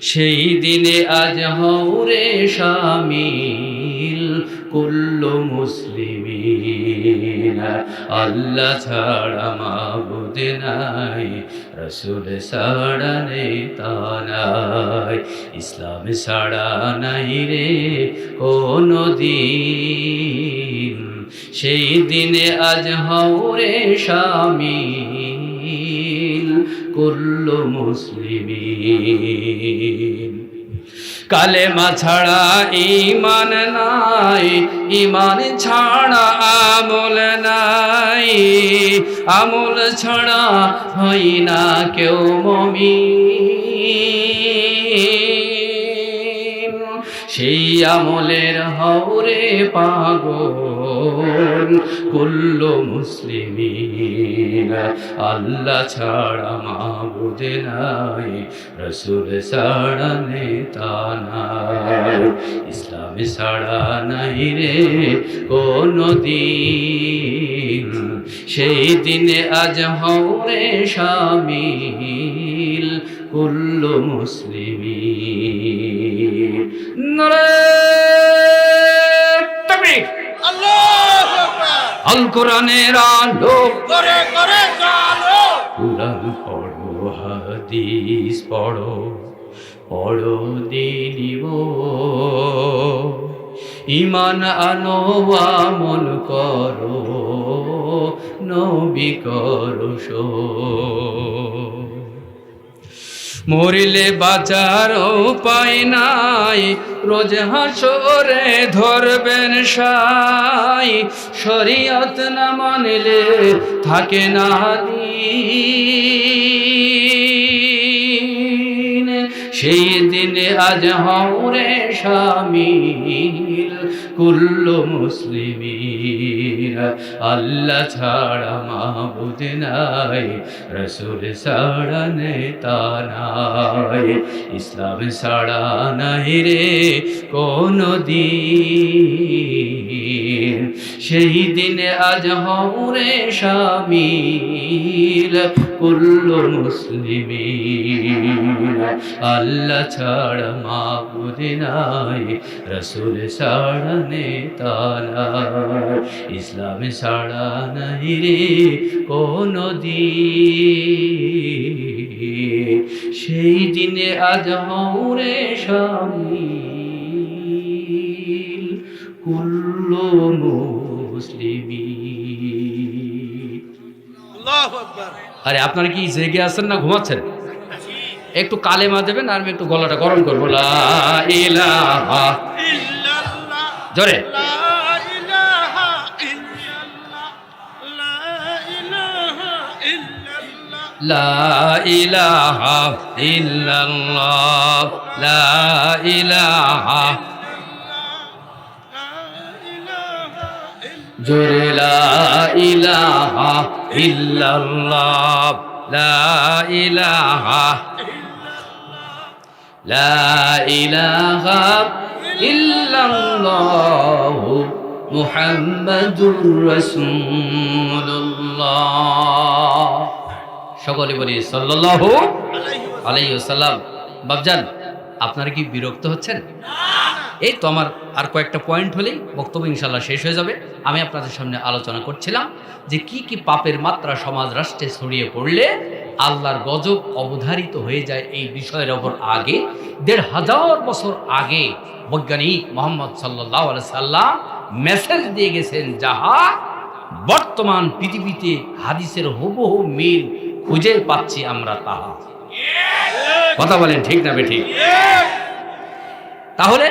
সেই দিনে আজ হও রে শামিল কুল্লু মুসলিমিন। আল্লাহ ছাড়া মাবুদ নাই, রসুল ছাড়া নেতা নাই, ইসলাম ছাড়া নাই রে কোনো দিন। সেই দিনে আজ হও রে শামিল কুল্লু মুসলিমিন। কালেমা ছাড়া ঈমান নাই, ঈমান ছাড়া আমল নাই, আমল ছাড়া হয় না কেউ মুমিন। সেই আমলের হওরে পাগল কুল্লু মুসলিমিন। আল্লাহ ছাড়া মাবুদ নাই, রসুল ছাড়া নেতা নাই, ইসলাম ছাড়া নাই রে কোনো দিন। সেই দিনে আজ হওরে শামিল কুল্লু মুসলিমিন। নারে আল্লাহু আকবার। আল কোরআনের আলো করে করে আলো। কুরআন পড়ো, হাদিস পড়ো, পড়ো দিনিব, ঈমান আনো, আমল করো, নবী করো শো। মরিলে বাঁচার উপায় নাই, রোজ হাসরে ধরবেন সাই, শরীয়ত না মানলে থাকে না দিন। সেই দিনে আজ হওরে শামিল কুল্লু মুসলিমিন। আল্লাহ ছাড়া মাবুদ নাই, রসুল ছাড়া নেতা নাই, ইসলাম ছাড়া নাই রে কোনো দিন। সেই দিনে আজ হওরে শামিল কুল্লু মুসলিমিন। আল্লাহ ছাড়া মাবুদ নাই, রসুল ছাড়া নেতা নাই, ইসলাম ছাড়া নাই রে কোনো দিন। সেই দিনে আজ হওরে শামিল কুল্লু মুসলিমিন। আল্লাহু আকবার। আরে আপনারা কি জেগে আছেন না ঘুমাচ্ছেন? একটু কালেমা দেবেন আর আমি একটু গলাটা গরম করবো। লা ইলাহা ইল্লাল্লাহ, জোরে। লা ইলাহা ইল্লাল্লাহ, লা ইলাহা ইল্লাল্লাহ, লা ইলাহা ইল্লাল্লাহ, লা ইলাহা জোরে। লা ইলাহা ইল্লাল্লাহ, লা ইলাহা, লা ইলাহা ইল্লাল্লাহ মুহাম্মাদুর রাসূলুল্লাহ। সকলে বলি সাল্লাল্লাহু আলাইহি ওয়াসাল্লাম। বাবজান, আপনারা কি বিরক্ত হচ্ছেন? এই তো আমার আর কয়েকটা পয়েন্ট হলেই বক্তব্য ইনশাল্লাহ শেষ হয়ে যাবে। আমি আপনাদের সামনে আলোচনা করছিলাম যে কি কি পাপের মাত্রা সমাজ রাষ্ট্রে ছড়িয়ে পড়লে আল্লাহর গজব অবধারিত হয়ে যায়। এই বিষয়ের ওপর আগে ১৫০০ বছর আগে বৈজ্ঞানিক মোহাম্মদ সাল্লাল্লাহু আলাইহি সাল্লাম মেসেজ দিয়ে গেছেন, যাহা বর্তমান পৃথিবীতে হাদিসের হুবহু মিল খুঁজে পাচ্ছি আমরা তাহা। কথা বলেন ঠিক না বেঠিক? তাহলে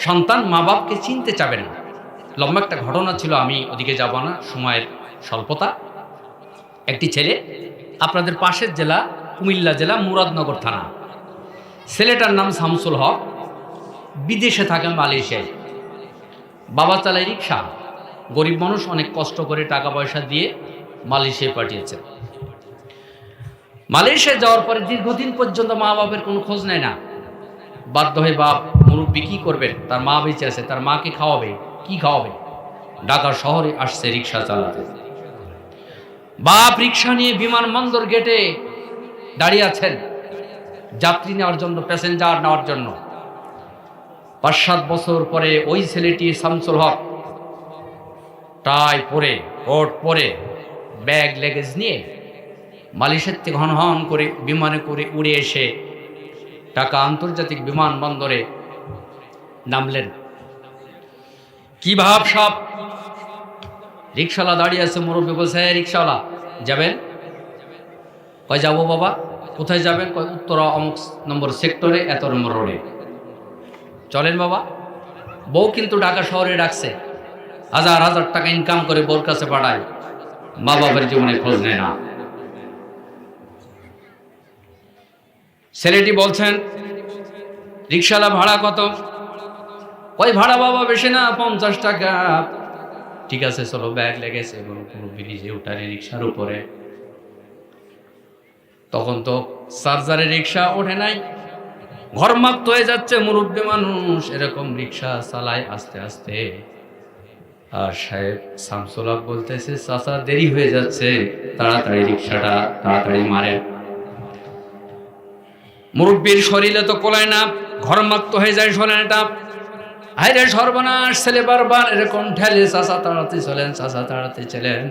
সন্তান মা বাপকে চিনতে চাবে না। লম্বা একটা ঘটনা ছিল, আমি ওদিকে যাব না, সময়ের স্বল্পতা। একটি ছেলে, আপনাদের পাশের জেলা কুমিল্লা জেলা মুরাদনগর থানা, ছেলেটার নাম শামসুল হক, বিদেশে থাকে মালয়েশিয়ায়। বাবা চালায় রিক্সা, গরিব মানুষ, অনেক কষ্ট করে টাকা পয়সা দিয়ে মালয়েশিয়ায় পাঠিয়েছে। মালয়েশিয়ায় যাওয়ার পরে দীর্ঘদিন পর্যন্ত মা বাপের কোনো খোঁজ নেয় না। বাধ্য হয়ে বাপ মুরব্বী কী করবেন, তার মা বেঁচে আছে, তার মাকে খাওয়াবে, কি খাওয়াবে? ঢাকা শহরে আসছে রিক্সা চালাতে। বাপ রিক্সা নিয়ে বিমানবন্দর গেটে দাঁড়িয়ে আছেন যাত্রী নেওয়ার জন্য, প্যাসেঞ্জার নেওয়ার জন্য। ৫-৭ বছর পরে ওই ছেলেটি শামসুল হক টাই পরে, কোট পরে, ব্যাগ লেগেজ নিয়ে মালয়েশিয়ার থেকে ঘন ঘন করে বিমানে করে উড়ে এসে ঢাকা আন্তর্জাতিক বিমানবন্দরে নামলেন। কি ভাব সব! রিক্সাওয়ালা দাঁড়িয়ে আছে, মুরব্বী বলছে, হ্যাঁ রিক্সাওয়ালা যাবেন? কয় যাবো বাবা। কোথায় যাবেন? কয় উত্তরা অমুক নম্বর সেক্টরে, এত নম্বর রোডে। চলেন বাবা। বউ কিন্তু ঢাকা শহরে রাখছে, হাজার হাজার টাকা ইনকাম করে বউর কাছে পাঠায়, মা বাবার জীবনে খোঁজ নেয় না। ছেলেটি বলছেন, রিক্সাওয়ালা ভাড়া কত? ওই ভাড়া বাবা বেশি না, 50 টাকা। ঠিক আছে চলো। ব্যাগ লেগেছে এবং কোনো ব্রিজে উঠারে রিক্সার উপরে। তখন তো চার্জারে রিক্সা ওঠে নাই, ঘরমাক্ত হয়ে যাচ্ছে, মুরব্বী মানুষ এরকম রিক্সা চালায় আস্তে আস্তে। আর সাহেব শামসুল হক বলতেছে, চাচা দেরি হয়ে যাচ্ছে, তাড়াতাড়ি রিক্সাটা তাড়াতাড়ি মারে। মুরব্বীর শরীরে তো কোলায় না, ঘরমাক্ত হয়ে যায় শরীরটা। হায়রে সর্বনাশ! ছেলে বারবার এরকম ঠেলে, চাচা তাড়াতাড়ি চলেন, চাচা তাড়াতাড়ি চলেন।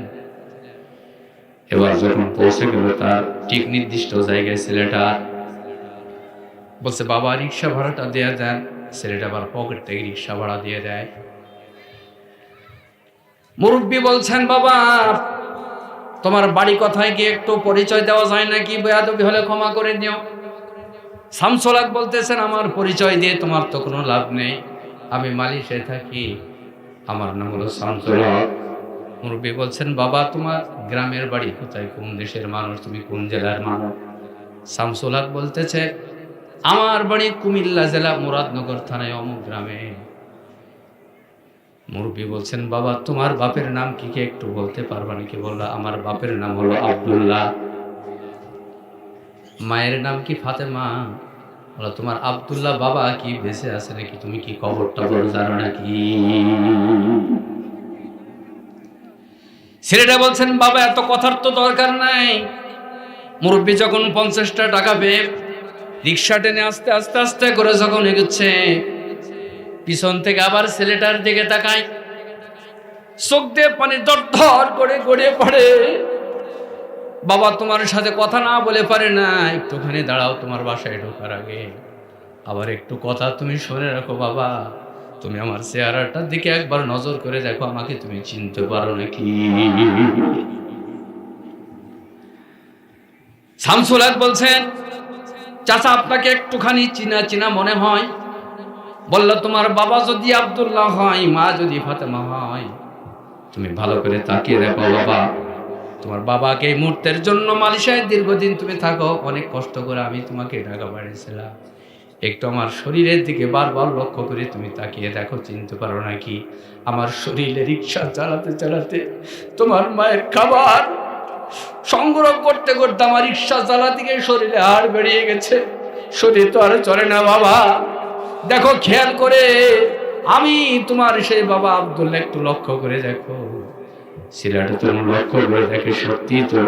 এবার যখন পৌঁছে গেল তার ঠিক নির্দিষ্ট জায়গায়, ছেলেটা বলছে, বাবা রিক্সা ভাড়াটা দেয়া দেন। ছেলেটা আবার পকেট থেকে রিক্সা ভাড়া দিয়ে দেয়। মুরব্বী বলছেন, বাবা তোমার বাড়ি কোথায়, গিয়ে একটু পরিচয় দেওয়া যায় নাকি? বেয়াদবি হলে ক্ষমা করে দিও। শামসুল হক বলতেছেন, আমার পরিচয় দিয়ে তোমার তো কোনো লাভ নেই, আমি মালয়েশিয়ায় থাকি, আমার নাম হলো শামসুল হক। মুরব্বী বলছেন, বাবা তোমার গ্রামের বাড়ি কোথায়, কোন দেশের মানুষ, তুমি কোন জেলার মানুষ? শামসুল হক বলতেছে, আমার বাড়ি কুমিল্লা জেলা মুরাদনগর থানায় অমুক গ্রামে। মুরব্বী বলছেন, বাবা তোমার বাপের নাম কি কে একটু বলতে পারবা নাকি? বললা, আমার বাপের নাম হলো আব্দুল্লাহ। মায়ের নাম কি ফাতেমা? বললো, তোমার আব্দুল্লাহ বাবা কি বেঁচে আছে নাকি? তুমি কি খবর টবর জানো নাকি? ছেলেটা বলছেন, বাবা এত কথার তো দরকার নাই। মুরব্বী যখন 50টা টাকা পেয়ে রিক্সা টেনে আস্তে আস্তে আস্তে করে যখন এগোচ্ছে, পিছন থেকে আবার ছেলেটার দিকে তাকায়, চোখ দিয়ে পানি দরদর করে গড়িয়ে পড়ে। বাবা তোমার সাথে কথা না বলে পারে না, একটুখানি দাঁড়াও, তোমার বাসায় ঢোকার আগে আবার একটু কথা তুমি শুনে রাখো। বাবা তুমি আমার চেহারাটার দিকে একবার নজর করে দেখো, আমাকে তুমি চিনতে পারো নাকি? শামসুল হক বলছেন, চাচা আপনাকে একটুখানি চিনা চিনা মনে হয়। বলল, তোমার বাবা যদি আব্দুল্লাহ হয়, মা যদি ফাতেমা হয়, তুমি ভালো করে তাকিয়ে দেখো বাবা, তোমার বাবাকে এই মুহূর্তের জন্য মালয়েশিয়ায় দীর্ঘদিন তুমি থাকো, অনেক কষ্ট করে আমি তোমাকে ঢাকা পাঠিয়েছিলাম। একটু আমার শরীরের দিকে বারবার লক্ষ্য করে তুমি তাকিয়ে দেখো, চিনতে পারো নাকি? আমার শরীরে রিক্সা চালাতে চালাতে তোমার মায়ের খাবার সংগ্রহ করতে করতে আমার রিক্সা চালাতে গিয়ে শরীরে হাড় বেরিয়ে গেছে, শরীর তো আর চলে না। বাবা দেখো খেয়াল করে, আমি তোমার সেই বাবা আব্দুল্লাহ, একটু লক্ষ্য করে দেখো। ছেলেটা তো লক্ষ্য করে দেখে, সত্যি তো,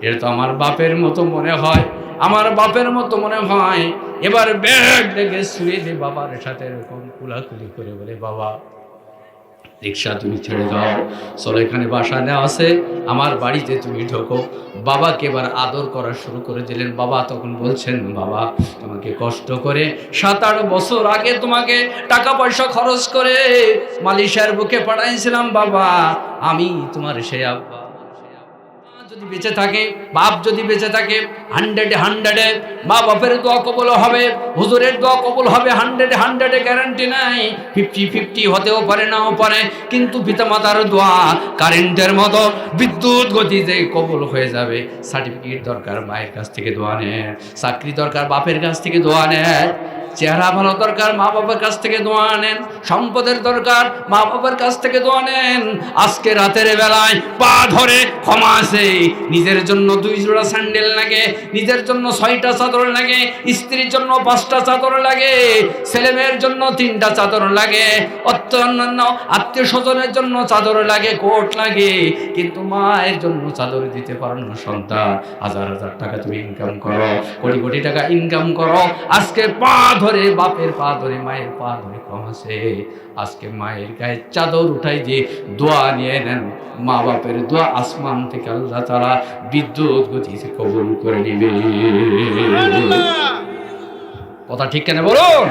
এটা তো আমার বাপের মতো মনে হয়, আমার বাপের মতো মনে হয়। এবার ব্যাগ লেগে শুয়ে দিয়ে বাবার সাথে এরকম কুলাকুলি করে বলে, বাবা রিক্সা তুমি ছেড়ে দাও, চলো এখানে বাসা নেওয়া আছে, আমার বাড়িতে তুমি ঢোকো। বাবাকে এবার আদর করা শুরু করে দিলেন। বাবা তখন বলছেন, বাবা তোমাকে কষ্ট করে 7-8 বছর আগে তোমাকে টাকা পয়সা খরচ করে মালয়েশিয়ার বুকে পাঠাইছিলাম। বাবা আমি তোমার সেই আব্বা। যদি বেঁচে থাকে, বাপ যদি বেঁচে থাকে, 100-100 মা বাপের দোয়া কবুল হবে, হুজুরের দোয়া কবুল হবে, 100-100 গ্যারান্টি নাই, 50-50 হতেও পারে, নাও পারে। কিন্তু পিতামাতার দোয়া কারেন্টের মতো বিদ্যুৎ গতিতে কবুল হয়ে যাবে। সার্টিফিকেট দরকার, মায়ের কাছ থেকে দোয়া নেন। চাকরি দরকার, বাপের কাছ থেকে দোয়া নেন। চেহারা ভালো দরকার, মা বাবার কাছ থেকে দোয়া নেন। সম্পদের দরকার, মা বাবার কাছ থেকে দোয়া নেন। আজকে রাতের বেলায় পা ধরে ক্ষমা আছে। নিজের জন্য 2 জোড়া স্যান্ডেল লাগে, নিজের জন্য 6টা চাদর লাগে, স্ত্রীর জন্য 5টা চাদর লাগে, ছেলে মেয়ের জন্য 3টা চাদর লাগে, অন্যান্য আত্মীয় স্বজনের জন্য চাদর লাগে, কোট লাগে। কিন্তু মায়ের জন্য চাদর দিতে পারো না সন্তান। 1000-1000 টাকা তুমি ইনকাম করো, কোটি কোটি টাকা ইনকাম করো, আজকে পা ধরে, বাপের পা ধরে, মায়ের পা ধরে ক্ষমাছে। আজকে মায়ের গায়ে চাদর উঠাই দিয়ে দোয়া নিয়ে নেন। মা বাপের দোয়া আসমান থেকে আল্লাহ তাআলা বিদ্যুৎ গতিতে কবুল করে নিবে। কথা ঠিক কেন বলুন?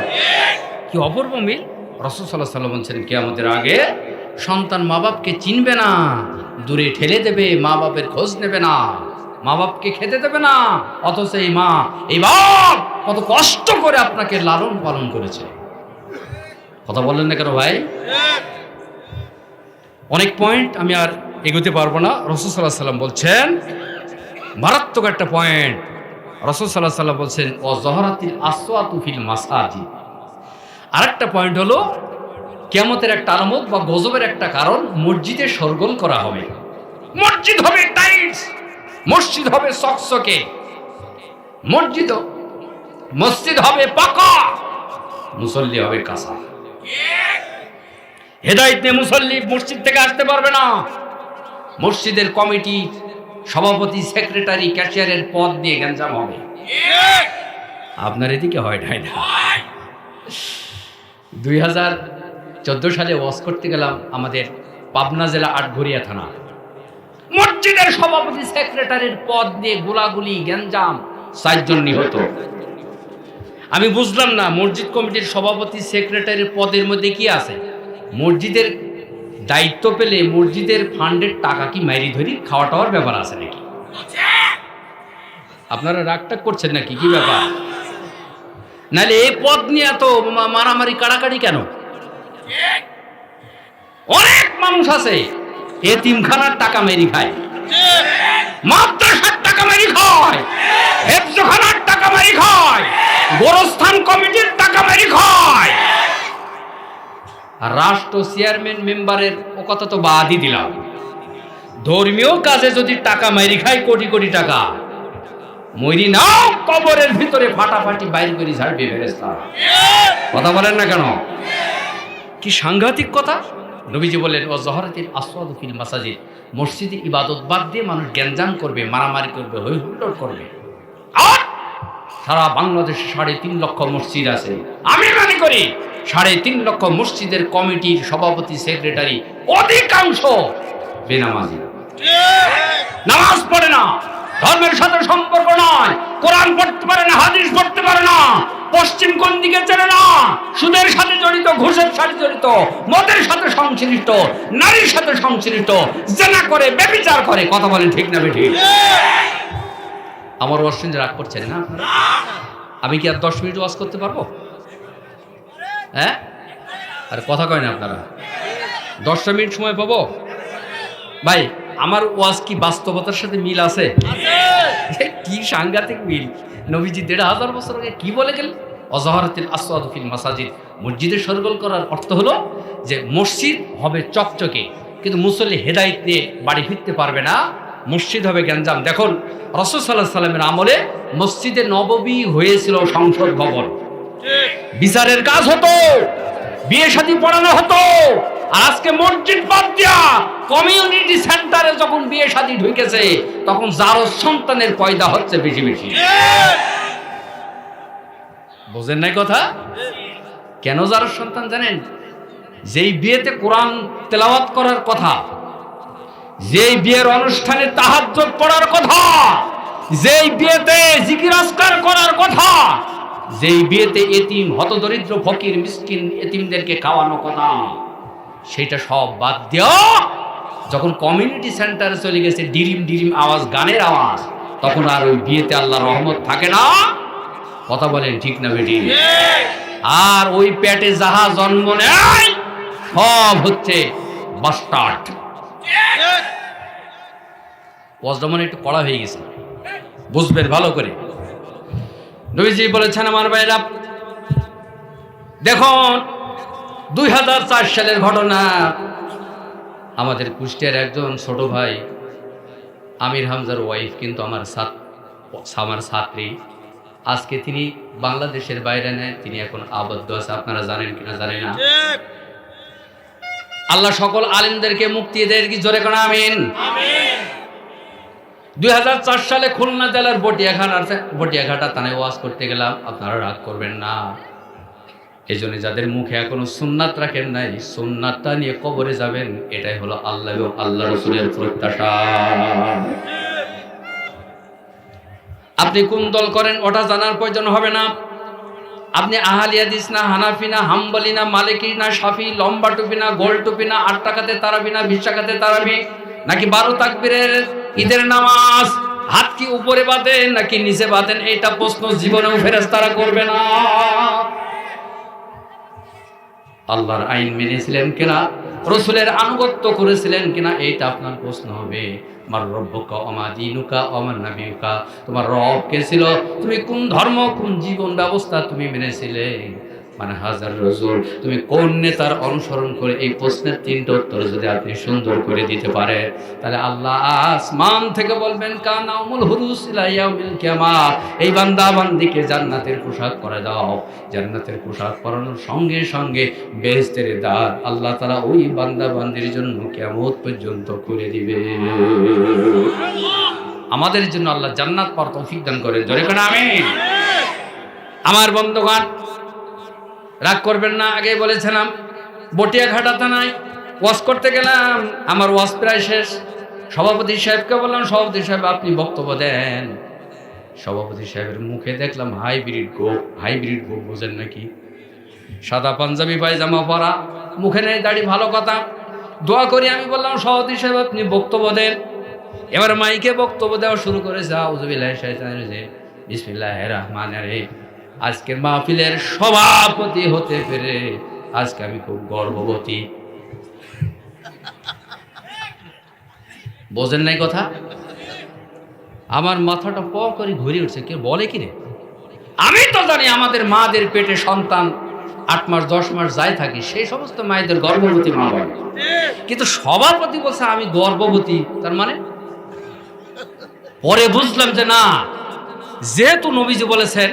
কি অপূর্ব মিল। রাসূল সাল্লাল্লাহু আলাইহি ওয়াসাল্লাম বলেছেন, কিয়ামতের আগে সন্তান মা বাপকে চিনবে না, দূরে ঠেলে দেবে, মা বাপের খোঁজ নেবে না, মা বাপকে খেতে দেবে না। অথচ এই মা, এই বাপ কত কষ্ট করে আপনাকে লালন পালন করেছে। কথা বললেন না কেন ভাই? অনেক পয়েন্ট আমি আর এগোতে পারবো না। রাসূল সাল্লাল্লাহু আলাইহি ওয়াসাল্লাম বলছেন মারাত্মক একটা পয়েন্ট। রাসূল সাল্লাল্লাহু আলাইহি ওয়াসাল্লাম বলছেন, ওয়াজহারাতিল আসওয়াতু ফিল মাসাজিদ। আরেকটা পয়েন্ট হলো, কিয়ামতের একটা আলামত বা গজবের একটা কারণ, মসজিদে শোরগোল করা হবে। মসজিদ হবে টাইলস, মসজিদ হবে চকচকে, মসজিদ হবে পাকা, মুসল্লি হবে কাঁচা। হেদায়েত নিয়ে মুসল্লি মসজিদ থেকে আসতে পারবে না। মসজিদের কমিটি, সভাপতি, সেক্রেটারি, ক্যাশিয়ারের পদ দিয়ে গ্যাঞ্জাম হবে। আপনার এদিকে হয় নাই না? 2014 সালে ওয়াজ করতে গেলাম আমাদের পাবনা জেলা আটঘরিয়া থানা। মসজিদের সভাপতি, সেক্রেটারির পদ দিয়ে গোলাগুলি, গ্যাঞ্জাম, 4 জন নিহত। আমি বুঝলাম না, মসজিদ কমিটির সভাপতি, সেক্রেটারির পদের মধ্যে কি আছে? মসজিদের দায়িত্ব পেলে মসজিদের ফান্ডের টাকা কি মাইরি ধরি খাওয়া টাওয়ার ব্যাপার আছে নাকি? আপনারা রাগটাগ করছেন নাকি? কি ব্যাপার? নাহলে এই পদ নিয়ে এত মারামারি কাড়াকাড়ি কেন? অনেক মানুষ আছে এতিমখানার টাকা মেরি খায়, মাদ্রাসার টাকা মেরি খায়, হেফজখানার টাকা মেরি খায়, গোরস্থান কমিটির টাকা মেরি খায়। আর রাষ্ট্র চেয়ারম্যান মেম্বারের ও কথা তো বাদই দিলাম, ধর্মীয় কাজে যদি টাকা মেরি খায় কোটি কোটি টাকা, মরি নাও কবরের ভিতরে ফাটাফাটি বাইর করে ঝাড়বে ফেরেশতা। কথা বলেন না কেন? কি সাংঘাতিক কথা! নবীজি বলেন ও জহরাতিল আসওয়াদু ফিল মাসাজিদ, মসজিদে ইবাদত বাদ দিয়ে মানুষ গ্যাঞ্জাম করবে, মারামারি করবে, হই হুল্লোড় করবে। আর সারা বাংলাদেশে 3.5 লক্ষ মসজিদ আছে। আমি মনে করি 3.5 লক্ষ মসজিদের কমিটির সভাপতি, সেক্রেটারি অধিকাংশ বেনামাজি, নামাজ পড়ে না, ধর্মের সাথে সম্পর্ক নয়, কোরআন পড়তে পারে না, হাদিস পড়তে পারে না, পশ্চিম কোন দিকে চেনে না, সুদের সাথে জড়িত, ঘুষের সাথে জড়িত, মদের সাথে সংশ্লিষ্ট, নারীর সাথে সংশ্লিষ্ট, জেনা করে, ব্যভিচার করে। কথা বলেন ঠিক না বেঠিক? আমার ওয়াজ শুনতে রাগ করছেন না আপনারা? আমি কি আর 10 মিনিট ওয়াজ করতে পারবো? হ্যাঁ, আর কথা কয় না আপনারা? 10 মিনিট সময় পাবো? ভাই আমার ওয়াজ কি বাস্তবতার সাথে মিল আছে? কি সাংঘাতিক মিল! নবীজি 1500 বছর আগে কি বলে গেলেন? অজহরাতিল আসওয়াদু ফিল মাসাজিদ, মসজিদে সরগোল করার অর্থ হলো যে মসজিদ হবে চকচকে, কিন্তু মুসল্লি হেদায়েত নিয়ে বাড়ি ফিরতে পারবে না, মসজিদ হবে গ্যাঞ্জাম। দেখুন রাসূল সাল্লাল্লাহু আলাইহি সাল্লামের আমলে মসজিদে নববী হয়েছিল সংসদ ভবন, বিচারের কাজ হতো, বিয়ে শাদী পড়ানো হতো। আর আজকে মসজিদ বাদ দিয়া কমিউনিটি সেন্টারে যখন বিয়ে শাদী ঢুকেছে, তখন যারও সন্তানের পয়দা হচ্ছে বেশি বেশি। বোঝেন নাই কথা? কেন যারও সন্তান জানেন? যেই বিয়েতে কোরআন তেলাওয়াত করার কথা, যেই বিয়ের অনুষ্ঠানে তাহাজ্জুদ পড়ার কথা, যেই বিয়েতে জিকির আজকার করার কথা, যেই বিয়েতে এতিম, হতদরিদ্র, ফকির, মিসকিন এতিমদেরকে খাওয়ানো কথা, সেটা সব বাদ দিয়া যখন কমিউনিটি সেন্টারে চলে গেছে, ডিরিম ডিরিম আওয়াজ, গানের আওয়াজ, তখন আর ওই বিয়েতে আল্লাহর রহমত থাকে না। কথা বলেন ঠিক না বেটি? আর ওই পেটে যাহা জন্ম নেয় সব হচ্ছে বাস্টার্ড। ওয়াজটা মনে একটু কড়া হয়ে গেছে, বুঝবেন ভালো করে। নবীজি বলেছেন আমার ভাইরা, দেখুন 2004 সালের ঘটনা। আমাদের কুষ্টিয়ার একজন ছোট ভাই আমির হামজার ওয়াইফ কিন্তু আমার ছাত্রী, আজকে তিনি বাংলাদেশের বাইরে নেয়, তিনি এখন আবদ্ধ আছে। আপনারা জানেন কিনা জানি না। আল্লাহ সকল আলেমদেরকে মুক্তি দেয়, কি জোরে কোন আমিন। 2004 সালে খুলনা জেলার বটিয়াঘাটা থানায় ওয়াজ করতে গেলাম। আপনারা রাগ করবেন না, এই জন্য যাদের মুখে এখনো সুন্নাত রাখেন নাই, সুন্নাতটা নিয়ে কবরে যাবেন, এটাই হলো আল্লাহ এবং আল্লাহ রাসূলের প্রত্যাশা। আপনি কোন দল করেন ওটা জানার প্রয়োজন হবে না। আপনি আহলে হাদিস না, হানাফি না, হাম্বলি না, মালিকি না, শাফি, লম্বা টুপি না, গোল টুপি না, 8 টাকাতে তারাবি না, 20 টাকাতে তারাবি, নাকি 12 তাকবীরের ঈদের নামাজ, হাত কি উপরে বাঁধেন নাকি নিচে বাঁধেন, এইটা প্রশ্ন জীবনেও ফেরেশতারা করবে না। আল্লাহর আইন মেনেছিলেন কিনা, রাসূলের আনুগত্য করেছিলেন কিনা, এইটা আপনার প্রশ্ন হবে। আমার রব্বুকা ওমা দীনুকা ওমা নাবিয়ুকা, তোমার রব কে ছিল, তুমি কোন ধর্ম, কোন জীবন ব্যবস্থা তুমি মেনেছিলে, মানে হাজার রাসূল, তুমি কোন নেতার অনুসরণ করে, এই প্রশ্নের 3টা উত্তর যদি আপনি সুন্দর করে দিতে পারেন, তাহলে আল্লাহ আসমান থেকে বলবেন কানাউমুল হুরুস ইলা ইয়াউমিল কিয়ামাহ, এই বান্দা বান্দিকে জান্নাতের পোশাক পরা দাও। জান্নাতের পোশাক পরানোর সঙ্গে সঙ্গে বেহেশতের দ্বার আল্লাহ তাআলা ওই বান্দা বান্দির জন্য কিয়ামত পর্যন্ত খুলে দিবে। আমাদের জন্য আল্লাহ জান্নাত পাওয়ার তৌফিক দান করেন, জোরে করে আমিন। আমার বন্ধুগণ রাগ করবেন না, আগেই বলেছিলাম বটিয়াঘাটা থানায় ওয়াজ করতে গেলাম, আমার ওয়াজ প্রায় শেষ। সভাপতি সাহেবকে বললাম, সভাপতি সাহেব আপনি বক্তব্য দেন। সভাপতি সাহেবের মুখে দেখলাম হাইব্রিড গোপ বোঝেন নাকি, সাদা পাঞ্জাবি পায়জামা পরা, মুখে নেই দাড়ি, ভালো কথা। দোয়া করি আমি বললাম সভাপতি সাহেব আপনি বক্তব্য দেন। এবার মাইকে বক্তব্য দেওয়া শুরু করেছে, আউযু বিল্লাহি শাইতানির রাজিম, বিসমিল্লাহির রহমানির রহিম, আজকের মাহফিলের সভাপতি হতে পেরে আজকে আমি খুব গর্ববতী। বোঝেন নাই কথা? আমার মাথাটা প করে ঘুরে উঠছে, কে বলে কি রে? আমি তো জানি আমাদের মাদের পেটে সন্তান 8 মাস 10 মাস যাই থাকি, সেই সমস্ত মায়েদের গর্ভবতী মা বলে, কিন্তু সভাপতি বলছে আমি গর্ভবতী, তার মানে পরে বুঝলাম যে না, যেহেতু নবীজি বলেছেন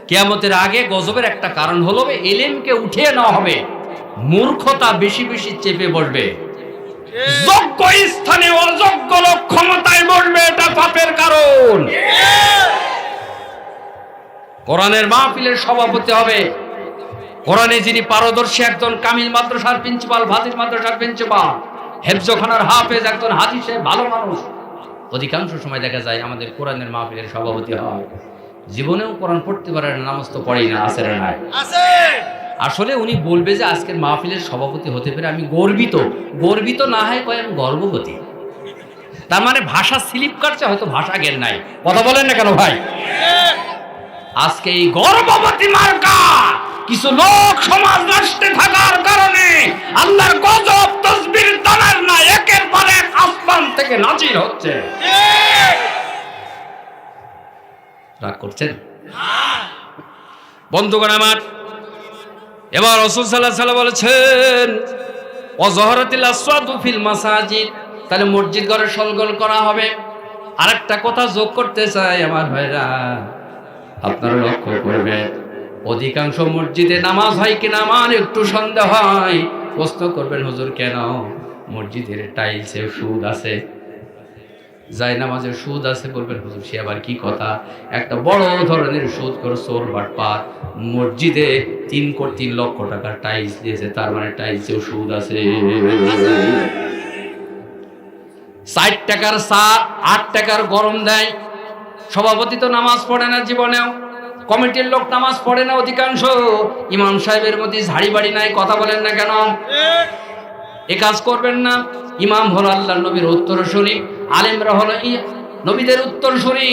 কিয়ামতের আগে গজবের একটা কারণ হলো ইলমকে উঠিয়ে নেওয়া হবে, মূর্খতা বেশি বেশি চেপে বসবে, যোগ্য স্থানে অযোগ্য লোক ক্ষমতায় বসবে, এটা পাপের কারণ। কোরআনের মাহফিলের সভাপতি হবে কোরআনে যিনি পারদর্শী, একজন কামিল মাদ্রাসার প্রিন্সিপাল, ভাদির মাদ্রাসার প্রিন্সিপাল, হেফজখানার হাফেজ, একজন হাজি সাহেব, ভালো মানুষ। অধিকাংশ সময় দেখা যায় আমাদের কোরআনের মাহফিলের সভাপতি হয়, জীবনেও কোরআন পড়তে পারে না, নামাজ তো পড়েই না, আছে না নাই? আসলে উনি বলবে যে আজকের মাহফিলের সভাপতি হতে পেরে আমি গর্বিত। গর্বিত না হয় কয় আমি গর্ভবতী, তার মানে ভাষা স্লিপ কাটছে, হয়তো ভাষা জ্ঞান নাই। কথা বলেন না কেন ভাই? আজকে এই গর্ভবতী মার্কা কিছু লোক সমাজ নষ্টে থাকার কারণে আল্লাহর গজব তাসবির দানার না একের পর এক আসমান থেকে নাজিল হচ্ছে। রাগ করছেন বন্ধুগণ আমার? এবার রাসূল সাল্লাল্লাহু আলাইহি ওয়াসাল্লাম বলেছেন ওয়াজহারাতিল আসওয়াদু ফিল মাসাজিদ, তাহলে মসজিদ ঘরে সলগল করা হবে। আরেকটা কথা যোগ করতে চাই আমার ভাইরা, আপনারা লক্ষ্য করবেন অধিকাংশ মসজিদে নামাজ হয় কিনা আমার একটু সন্দেহ হয়। প্রশ্ন করবেন হুজুর কেন? মসজিদের টাইলসে সুদ আছে, যাই নামাজের সুদ আছে। বলবেন হুজুর সে আবার কি কথা? একটা বড় ধরনের সুদ করে চোর বাটপার মসজিদে 3 লক্ষ টাকার টাইলস দিয়েছে, তার মানে টাইলসেও সুদ আছে। 4 টাকার চা 8 টাকার গরম দেয়। সভাপতি তো নামাজ পড়ে না জীবনেও, কমিটির লোক নামাজ পড়ে না অধিকাংশ, ইমাম সাহেবের মধ্যে ঝাড়ি বাড়ি নাই। কথা বলেন না কেন? এ কাজ করবেন না। ইমাম হলো আল্লাহর নবীর উত্তরসূরি, আলেমরা হলো নবীদের উত্তরসূরি।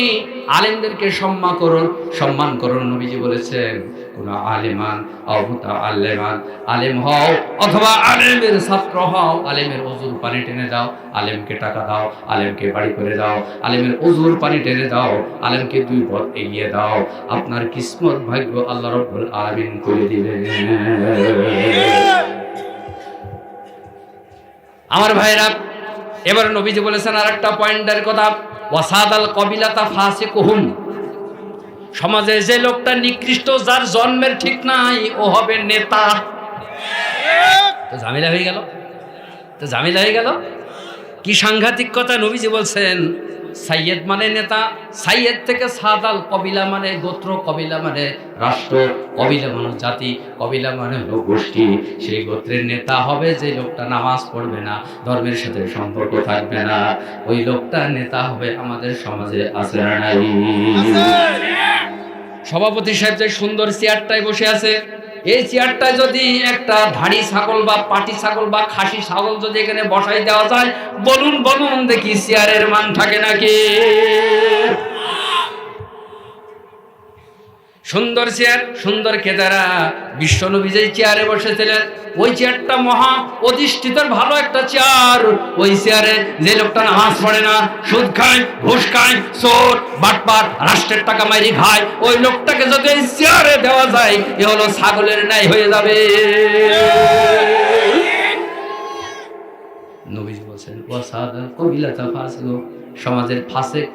আলেমদেরকে সম্মান করুন। নবীজি বলেছেন কোন আলেমান আও মুতাআল্লিমান, আলেম হও অথবা আলেমের ছাত্র হও, আলেমের ওযুর পানি টেনে দাও, আলেমকে টাকা দাও, আলেমকে বাড়ি করে দাও, আলেমের ওযুর পানি টেনে দাও, আলেমকে 2 পথ এগিয়ে দাও, আপনার কিসমত ভাগ্য আল্লাহ রাব্বুল আলামিন করে দিবেন। আমার ভাইরা, এবার নবীজি বলেছেন আরেকটা পয়েন্টের কথা, ওয়াসাদাল কবিলাতা ফাসিকুহুম, সমাজে যে লোকটা নিকৃষ্ট, যার জন্মের ঠিক নাই, ও হবে নেতা। তো ঝামেলা হয়ে গেল। কি সাংঘাতিক কথা! নবীজি বলছেন সাইয়েদ মানে নেতা, সাইয়েদ থেকে সাদাল কবিলা মানে গোত্র, কবিলা মানে রাষ্ট্র, কবিলা মানে জাতি, কবিলা মানে হলো গোষ্ঠী। সেই গোত্রের নেতা হবে যে লোকটা নামাজ পড়বে না, ধর্মের সাথে সম্পর্ক থাকবে না, ওই লোকটা নেতা হবে আমাদের সমাজে। আছে না নাই? সভাপতি সাহেব যে সুন্দর চেয়ারটায় বসে আছে, এই চেয়ারটায় যদি একটা ধাড়ি ছাগল বা পাটি ছাগল বা খাসি ছাগল যদি এখানে বসাই দেওয়া যায়, বলুন দেখি চেয়ারের মান থাকে নাকি? সুন্দর চেয়ার, সুন্দর কেদারা। বিশ্বনবী যেই চেয়ারে বসেছিলেন, ওই চেয়ারটা মহা অধিষ্ঠিতর ভালো একটা চেয়ার। ওই চেয়ারে যে লোকটা নামাজ পড়ে না, সুদ খায়, ঘুষ খায়, চোর বাটপার, রাষ্ট্রের টাকা মাইরি খায়, ওই লোকটাকে যদি এই চেয়ারে দেওয়া যায়, এ হলো ছাগলের ন্যায় হয়ে যাবে। নবী বলেছেন ওয়াসাদাল কবিলাতা ফাসিকু, সমাজের ফাসিক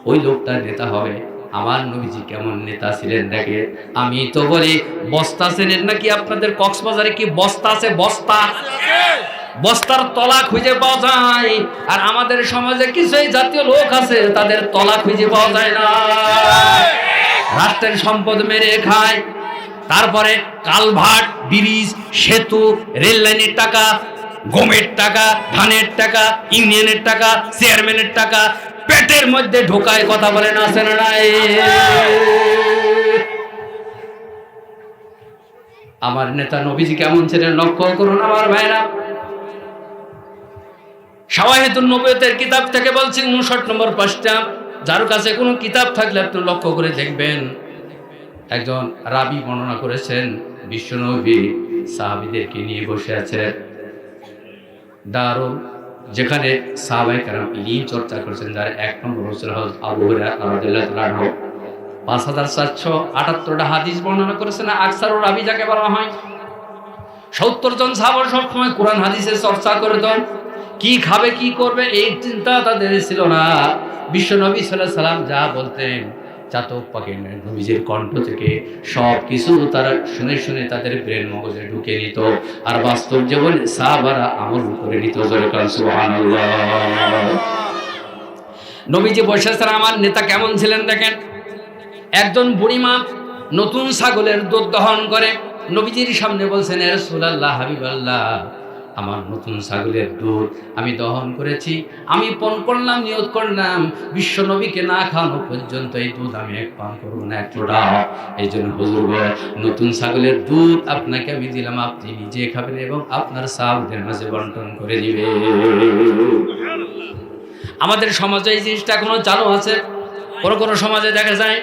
ওই লোকটা নেতা হবে। আমার নবীজি কেমন নেতা ছিলেন দেখে। আমি তো বলি বস্তা চেনেন নাকি? আপনাদের কক্সবাজারে কি বস্তা আছে? বস্তার তলা খুঁজে পাওয়া যায়, আর আমাদের সমাজে কিছু জাতীয় লোক আছে তাদের তলা খুঁজে পাওয়া যায় না, রাষ্ট্রের সম্পদ মেরে খায়। তারপরে কালভার্ট, ব্রিজ, সেতু, রেল লাইনের টাকা, গমের টাকা, ধানের টাকা, ইউনিয়নের টাকা, চেয়ারম্যানের টাকা পেটের মধ্যে ঢোকায়। কথা বলেন আছে না নাই? আমার নেতা নবীজি কেমন ছিলেন লক্ষ্য করুন আমার ভাইরা। শাওয়াহিদুন নবুয়তের কিতাব থেকে বলছি 59 নম্বর পৃষ্ঠা। যার কাছে কোনো কিতাব থাকলে আপনি লক্ষ্য করে দেখবেন, একজন রাবী বর্ণনা করেছেন, বিশ্বনবী সাহাবীদেরকে নিয়ে বসে আছে দারুল, যেখানে সাহাবায়ে কেরাম ইলম চর্চা করেছেন। যার এক নম্বর হচ্ছিল হযরত আবু হুরায়রা রাদিয়াল্লাহু তাআলা আনহু। 5478টা হাদিস বর্ণনা করেছেন। আকসারুর রাবী যাকে বলা হয়, 70 জন সাহাবা সবসময় কোরআন হাদিসের চর্চা করতেন। কি খাবে কি করবে এই চিন্তা তাদের ছিল না। বিশ্বনবী সাল্লাল্লাহু আলাইহি সাল্লাম যা বলতেন চাতক পাখি নবীজির কণ্ঠ থেকে সব কিছু তারা শুনে শুনে তাদের ব্রেন মগজে ঢুকে নিত, আর বাস্তব জীবনে সাহাবারা আমল করে নিত। সুবহানাল্লাহ। নবীজি বসে আছেন, আমার নেতা কেমন ছিলেন দেখেন। একজন বুড়িমা নতুন ছাগলের দুধ দহন করে নবীজির সামনে বলছেন, ইয়া রাসূলুল্লাহ, হাবিবাল্লাহ, আমার নতুন ছাগলের দুধ আমি দহন করেছি, আমি পণ করলাম, নিয়ত করলাম বিশ্ব নবীকে না খাওয়ানো পর্যন্ত এই দুধ আমি এক পান করবো না, এক ফোঁটা। এই জন্য হুজুর গো, নতুন ছাগলের দুধ আপনাকে আমি দিলাম, আপনি নিজে খাবেন এবং আপনার সাহাবীদের মাঝে বন্টন করে দিবেন। আমাদের সমাজে এই জিনিসটা এখনো চালু আছে। কোনো কোনো সমাজে দেখা যায়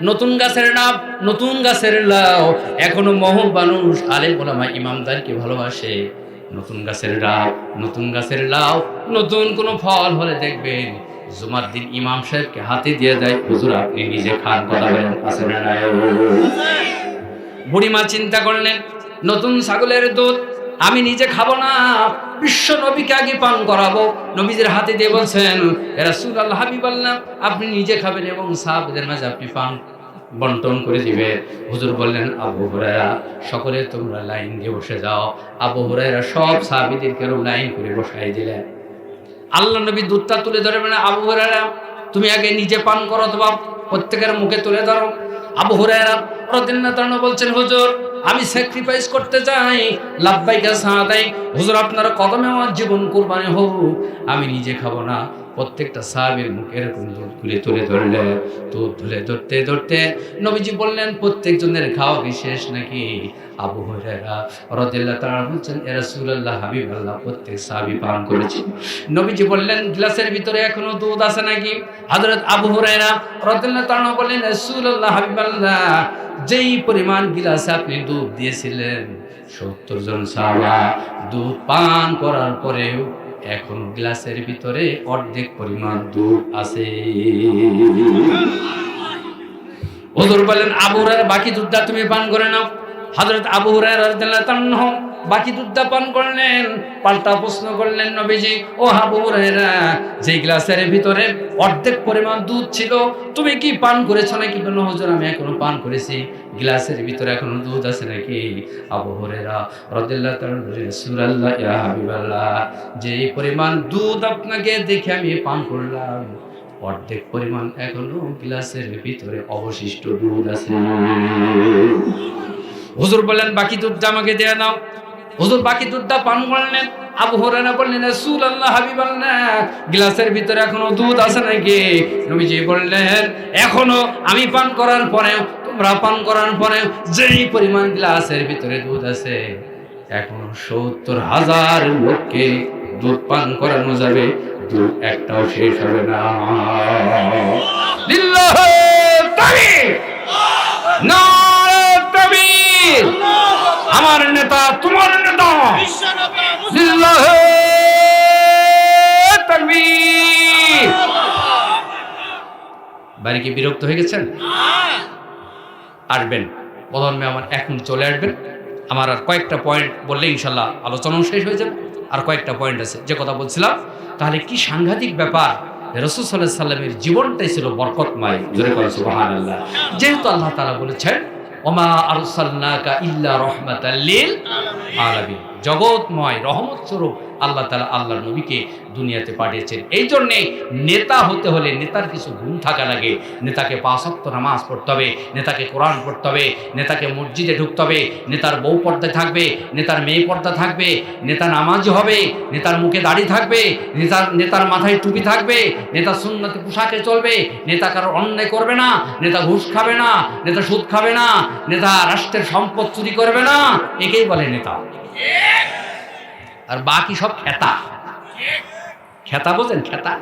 নতুন গাছের ডাব, নতুন গাছের লাউ। এখনো বহু মানুষ আলেম ওলামা ইমামদারকে ভালোবাসে। নতুন গাছের ডাব, নতুন গাছের লাউ, নতুন কোনো ফল হলে দেখবেন জুমার দিন ইমাম সাহেবকে হাতে দিয়ে দেয়, হুজুর আপনি নিজে খান। কথা বলেন আছে না নাই? বুড়িমা চিন্তা করলেন, নতুন ছাগলের দুধ আমি নিজে খাবো না, বিশ্ব নবীকে আগে পান করাবো। নবীজির হাতে দিয়ে বলছেন, ইয়া রাসূলুল্লাহ, হাবিবাল্লাহ, আপনি নিজে খাবেন এবং সাহাবাদের মাঝে আপনি পান বন্টন করে দিবে। হুজুর বললেন, আবু হুরায়রা, সকলে তোমরা লাইন দিয়ে বসে যাও। আবু হুরায়রা সব সাহাবীদেরকে লাইন করে বসাই দিলেন। আল্লাহ নবী দুধটা তুলে ধরে বলেন, আবু হুরায়রা, তুমি আগে নিজে পান করো অথবা প্রত্যেকের মুখে তুলে ধরো। আবু হুরায়রা রাদিয়াল্লাহু তাআলা বলছেন, হুজুর আমি স্যাক্রিফাইস করতে চাই, লাব্বাইকা সাদাই, হুজুর আপনার কদমে আমার জীবন কুরবানি হোক, আমি নিজে খাবো না। প্রত্যেকটা সাহাবীর মুখে এরকম দুধ খুলে তুলে ধরলেন। দুধ ধরে ধরতে ধরতে নবীজি বললেন, প্রত্যেকজনের খাওয়া কি শেষ নাকি? আবু হুরায়রা রাদিয়াল্লাহু তাআলা বলছেন, ইয়া রাসূলুল্লাহ, হাবিবাল্লাহ, প্রত্যেক সাহাবী পান করেছে। নবীজি বললেন, গ্লাসের ভিতরে এখনো দুধ আছে নাকি? হযরত আবু হুরায়রা রাদিয়াল্লাহু তাআলা বললেন, রাসূলুল্লাহ, হাবিবাল্লাহ, যেই পরিমাণ গিলাসে আপনি দুধ দিয়েছিলেন 70 জন সাহাবা দুধ পান করার পরেও এখন গ্লাসের ভিতরে অর্ধেক পরিমাণ দুধ আছে। হুজুর বলেন, আবু হুরায়রা, বাকি দুধটা তুমি পান করে নাও। হযরত আবু হুরায়রা রাদিয়াল্লাহু তাআলা বাকি দুধটা পান করলেন। পাল্টা প্রশ্ন করলেন নবীজি, ও আবু হুরায়রা, যে গ্লাসের ভিতরে অর্ধেক পরিমাণ দুধ ছিল তুমি কি পান করেছো নাকি? বলল, হুজুর আমি এখনো পান করেছি, গ্লাসের ভিতরে এখনো দুধ আছে নাকি? আবু হুরায়রা রাদিয়াল্লাহু তাআলা বললেন, রাসূলুল্লাহ, ইয়া হাবিবাল্লাহ, যে পরিমাণ দুধ আপনাকে দেখে আমি পান করলাম অর্ধেক পরিমাণ এখনো গ্লাসের ভিতরে অবশিষ্ট দুধ আছে। হুজুর বললেন, বাকি দুধটা আমাকে দিয়ে দাও। হুজুর বাকি দুধটা পান করলেন। আবু হুরায়রা বললেন, রাসূলুল্লাহ, হাবিবাল্লাহ, গ্লাসের ভিতরে এখনো দুধ আছে নাকি? নবীজি বললেন, এখনো আমি পান করার পরেও, তোমরা পান করার পরেও যেই পরিমাণ গ্লাসের ভিতরে দুধ আছে এখনো 70,000 লোককে দুধ পান করানো যাবে, দুধ একটাও শেষ হবে না। লিল্লাহি তাকবীর, নারে তাকবীর। আমার নেতা তোমার নেতা, লিল্লাহি তাকবীর। বাড়ি কি বিরক্ত হয়ে গেছেন? আসবেন, প্রথমে আমার এখন চলে আসবেন। আমার আর কয়েকটা পয়েন্ট বললে ইনশাল্লাহ আলোচনাও শেষ হয়ে যাবে। আর কয়েকটা পয়েন্ট আছে যে কথা বলছিলাম। তাহলে কি সাংঘাতিক ব্যাপার, রাসূল সাল্লাল্লাহু আলাইহি সাল্লামের জীবনটাই ছিল বরকতময়। জোরে বলেন সুবহানাল্লাহ। যেহেতু আল্লাহ তাআলা বলেছেন, ওমা আরসালনাকা ইল্লা রাহমাতাল লিল আলামিন, জগৎময় রহমত স্বরূপ আল্লাহ তাআলা আল্লাহর নবীকে দুনিয়াতে পাঠিয়েছেন। এই জন্যে নেতা হতে হলে নেতার কিছু গুণ থাকা লাগে। নেতাকে 5 ওয়াক্ত নামাজ পড়তে হবে, নেতাকে কোরআন পড়তে হবে, নেতাকে মসজিদে ঢুকতে হবে, নেতার বউ পর্দায় থাকবে, নেতার মেয়ে পর্দা থাকবে, নেতা নামাজি হবে, নেতার মুখে দাড়ি থাকবে, নেতার মাথায় টুপি থাকবে, নেতা সুন্নতি পোশাকে চলবে, নেতা কারো অন্যায় করবে না, নেতা ঘুষ খাবে না, নেতা সুদ খাবে না, নেতা রাষ্ট্রের সম্পদ চুরি করবে না, একেই বলে নেতা। আর বাকি সব খেতা। খেতা বোঝেন? খেতা,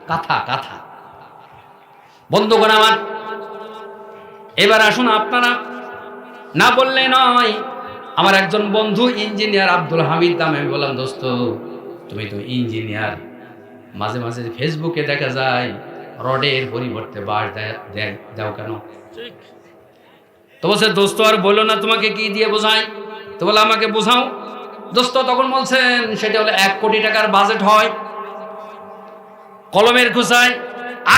কাঁথা, কাঁথা। বন্ধুগণ আমার, এবার আসুন, আপনারা না বললে নয়। আমার একজন বন্ধু ইঞ্জিনিয়ার আব্দুল হামিদ নামে, আমি বললাম, দোস্ত তুমি তো ইঞ্জিনিয়ার, মাঝে মাঝে ফেসবুকে দেখা যায় রডের পরিবর্তে বাঁশ দাও কেন? ঠিক। তো বলছে, দোস্ত আর বললো না, তোমাকে কি দিয়ে বোঝাই? তো বলে, আমাকে বোঝাও। দোস্ত তখন বলছেন, সেটা হলো 1 কোটি টাকার বাজেট হয় কলমের খোঁচায়,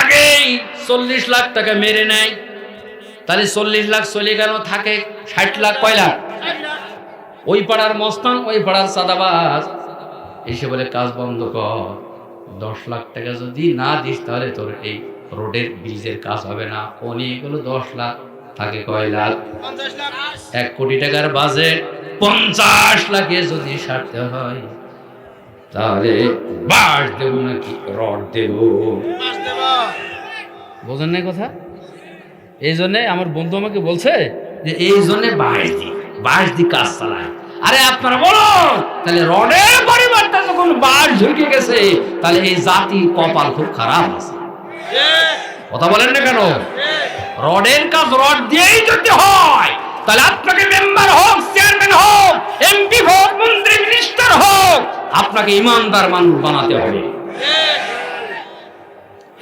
আগেই 40 লাখ টাকা মেরে নেয়। তাহলে 40 লাখ চলে গেল, থাকে 60 লাখ। কয় লাখ? ওই পাড়ার মস্তান, ওই পাড়ার সাদাবাজ এসে বলে, কাজ বন্ধ কর, 10 লাখ টাকা যদি না দিস তাহলে তোর এই রোডের ব্রিজের কাজ হবে না। ও নিয়ে গেলো 10 লাখ, থাকে কয় লাখ? 50 লাখ। 1 কোটি টাকার বাজেট 50 লাখে যদি সারতে হয়, তাহলে বাঁশ দেব নাকি রড দেব? বাস দেবা। বোঝেন না কথা? এই জন্যে আমার বন্ধু আমাকে বলছে যে এই জন্যে বাঁশ দি কাজ চালায়। আরে আপনারা বলুন, তাহলে রডের পরিবর্তে যখন বাঁশ ঝুঁকে গেছে, তাহলে এই জাতির কপাল খুব খারাপ আছে। ঠিক। কথা বলেন না কেন? ঠিক। রডের কাজ রড দিয়েই যদি হয়, তাহলে আপনাকে মেম্বার হোক, চেয়ারম্যান হোক, এমপি হোক, মন্ত্রী মিনিস্টার হোক, আপনাকে ইমানদার মানুষ বানাতে হবে। ঠিক।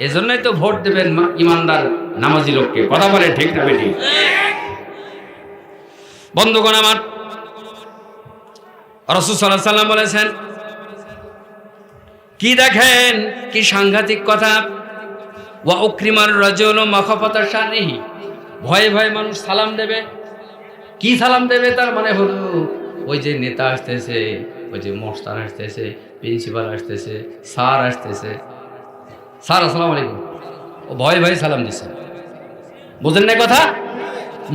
এজন্যই তো ভোট দেবেন ইমানদার নামাজি লোককে। কথা বলে ঠিক না বেঠিক? বন্ধুগণ আমার, রাসূল সাল্লাল্লাহু আলাইহি ওয়াসাল্লাম বলেছেন, কি দেখেন কি সাংঘাতিক কথা, ওয়া উকরিমার রাজুলু মাখাফাতা শাররিহি, ভয়ে ভয়ে মানুষ সালাম দেবে। কি সালাম দেবে? তার মানে হলো ওই যে নেতা আসতেছে, ওই যে মস্তান আসতেছে, প্রিন্সিপাল আসতেছে, স্যার আসতেছে, স্যার আসসালামু আলাইকুম, ও ভয়ে ভয়ে সালাম দিচ্ছে। বুঝেন না কথা?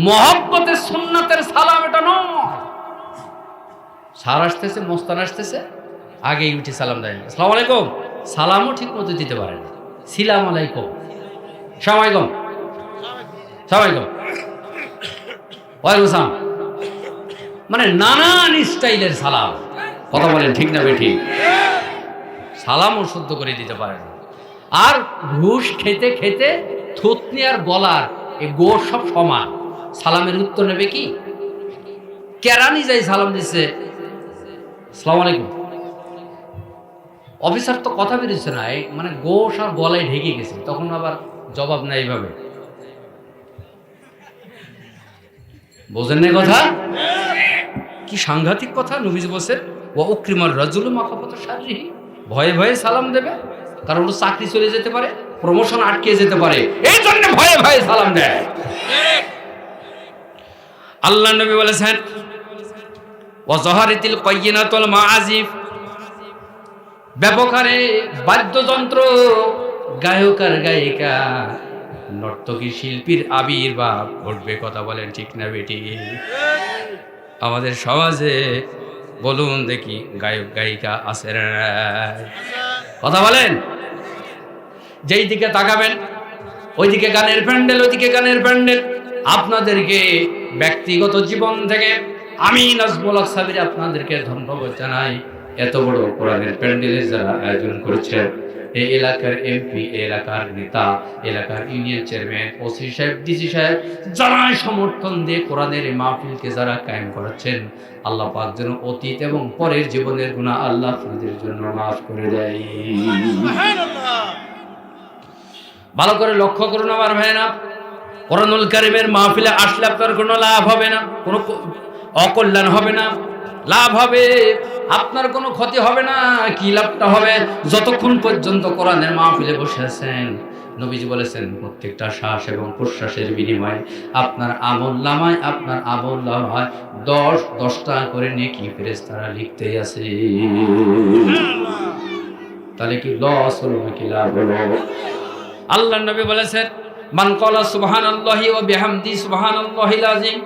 মহব্বতের সুন্নাতের সালাম এটা নয়। স্যার আসতেছে, মস্তান আসতেছে, আগেই উঠে সালাম দেয়, আসসালামু আলাইকুম। সালামও ঠিক মতো দিতে পারে না। সিলাম আলাইকুম, সালামালাইকুম, সালামালাইকুম, ওয়ালাইকুম আসসালাম, মানে নানান স্টাইলের সালাম। কথা বলেন ঠিক না বেঠিক? সালামও শুদ্ধ করে দিতে পারে না। আর ঘুষ খেতে খেতে থুতনি আর গলার এই গোড় সব সমান, সালামের উত্তর নেবে কি? কেরানি যাই সালাম দিচ্ছে, আসসালামু আলাইকুম, অফিসার তো কথা বেরোচ্ছে না, মানে গোশ আর গলায় ঢেকে গেছে, তখন আবার জবাব নেই এইভাবে। বোঝেন না কথা? কি সাংঘাতিক কথা। নবীজি বলছেন, ওয়া উকরিমার রাজুলু মাখাফাতা শাররিহি, ভয়ে ভয়ে সালাম দেবে, কারণ ওর চাকরি চলে যেতে পারে, প্রমোশন আটকে যেতে পারে, এই জন্য ভয়ে ভয়ে সালাম দেয়। আল্লাহ নবী বলেছেন, ওয়া যাহারাতিল কায়িনাতুল মাআজিফ, ব্যাপক হারে বাদ্যযন্ত্র, গায়ক আর গায়িকা, নর্তকী শিল্পীর আবির্ভাব ঘটবে। কথা বলেন ঠিক না বেটি? আমাদের সমাজে বলুন দেখি, গায়ক গায়িকা আছে না? কথা বলেন। যেই দিকে তাকাবেন ওইদিকে গানের প্যান্ডেল, ওইদিকে গানের প্যান্ডেল। আপনাদেরকে ব্যক্তিগত জীবন থেকে আমি নাজমুল হক সাবির আপনাদেরকে ধন্যবাদ জানাই। এত বড় কোরআনের প্যান্ডেলের যারা আয়োজন করেছেন, এই এলাকার এমপি, এলাকার নেতা, এলাকার ইউনিয়ন চেয়ারম্যান, ওসি সাহেব, ডিসি সাহেব, যারা সমর্থন দিয়ে কোরআনের এই মাহফিলকে যারা কায়েম করেছেন, আল্লাহ পাক যেন অতীত এবং পরের জীবনের গুনাহ আল্লাহ আপনাদের জন্য মাফ করে দেয়। সুবহানাল্লাহ। ভালো করে লক্ষ্য করুন আমার ভাইয়েরা, কোরআনুল কারীমের মাহফিলে আসলে আপনার কোনো লাভ হবে না, কোনো অকল্যাণ হবে না। লাভ হবে, আপনার কোনো ক্ষতি হবে না। কি লাভটা হবে? যতক্ষণ পর্যন্ত কোরআনের মাহফিলে বসে আছেন, নবীজি বলেছেন, প্রত্যেকটা শ্বাস এবং প্রশ্বাসের বিনিময়ে আপনার আমলনামায়, আপনার আমলনামায় 10 টাকা করে নেকি ফেরেশতারা লিখতেই আছে। তাহলে কি লস হলো নাকি লাভ হলো? আল্লাহ নবী বলেছেন, মান ক্বালা সুবহানাল্লাহি ওয়া বিহামদি সুবহানাল্লাহিল আযীম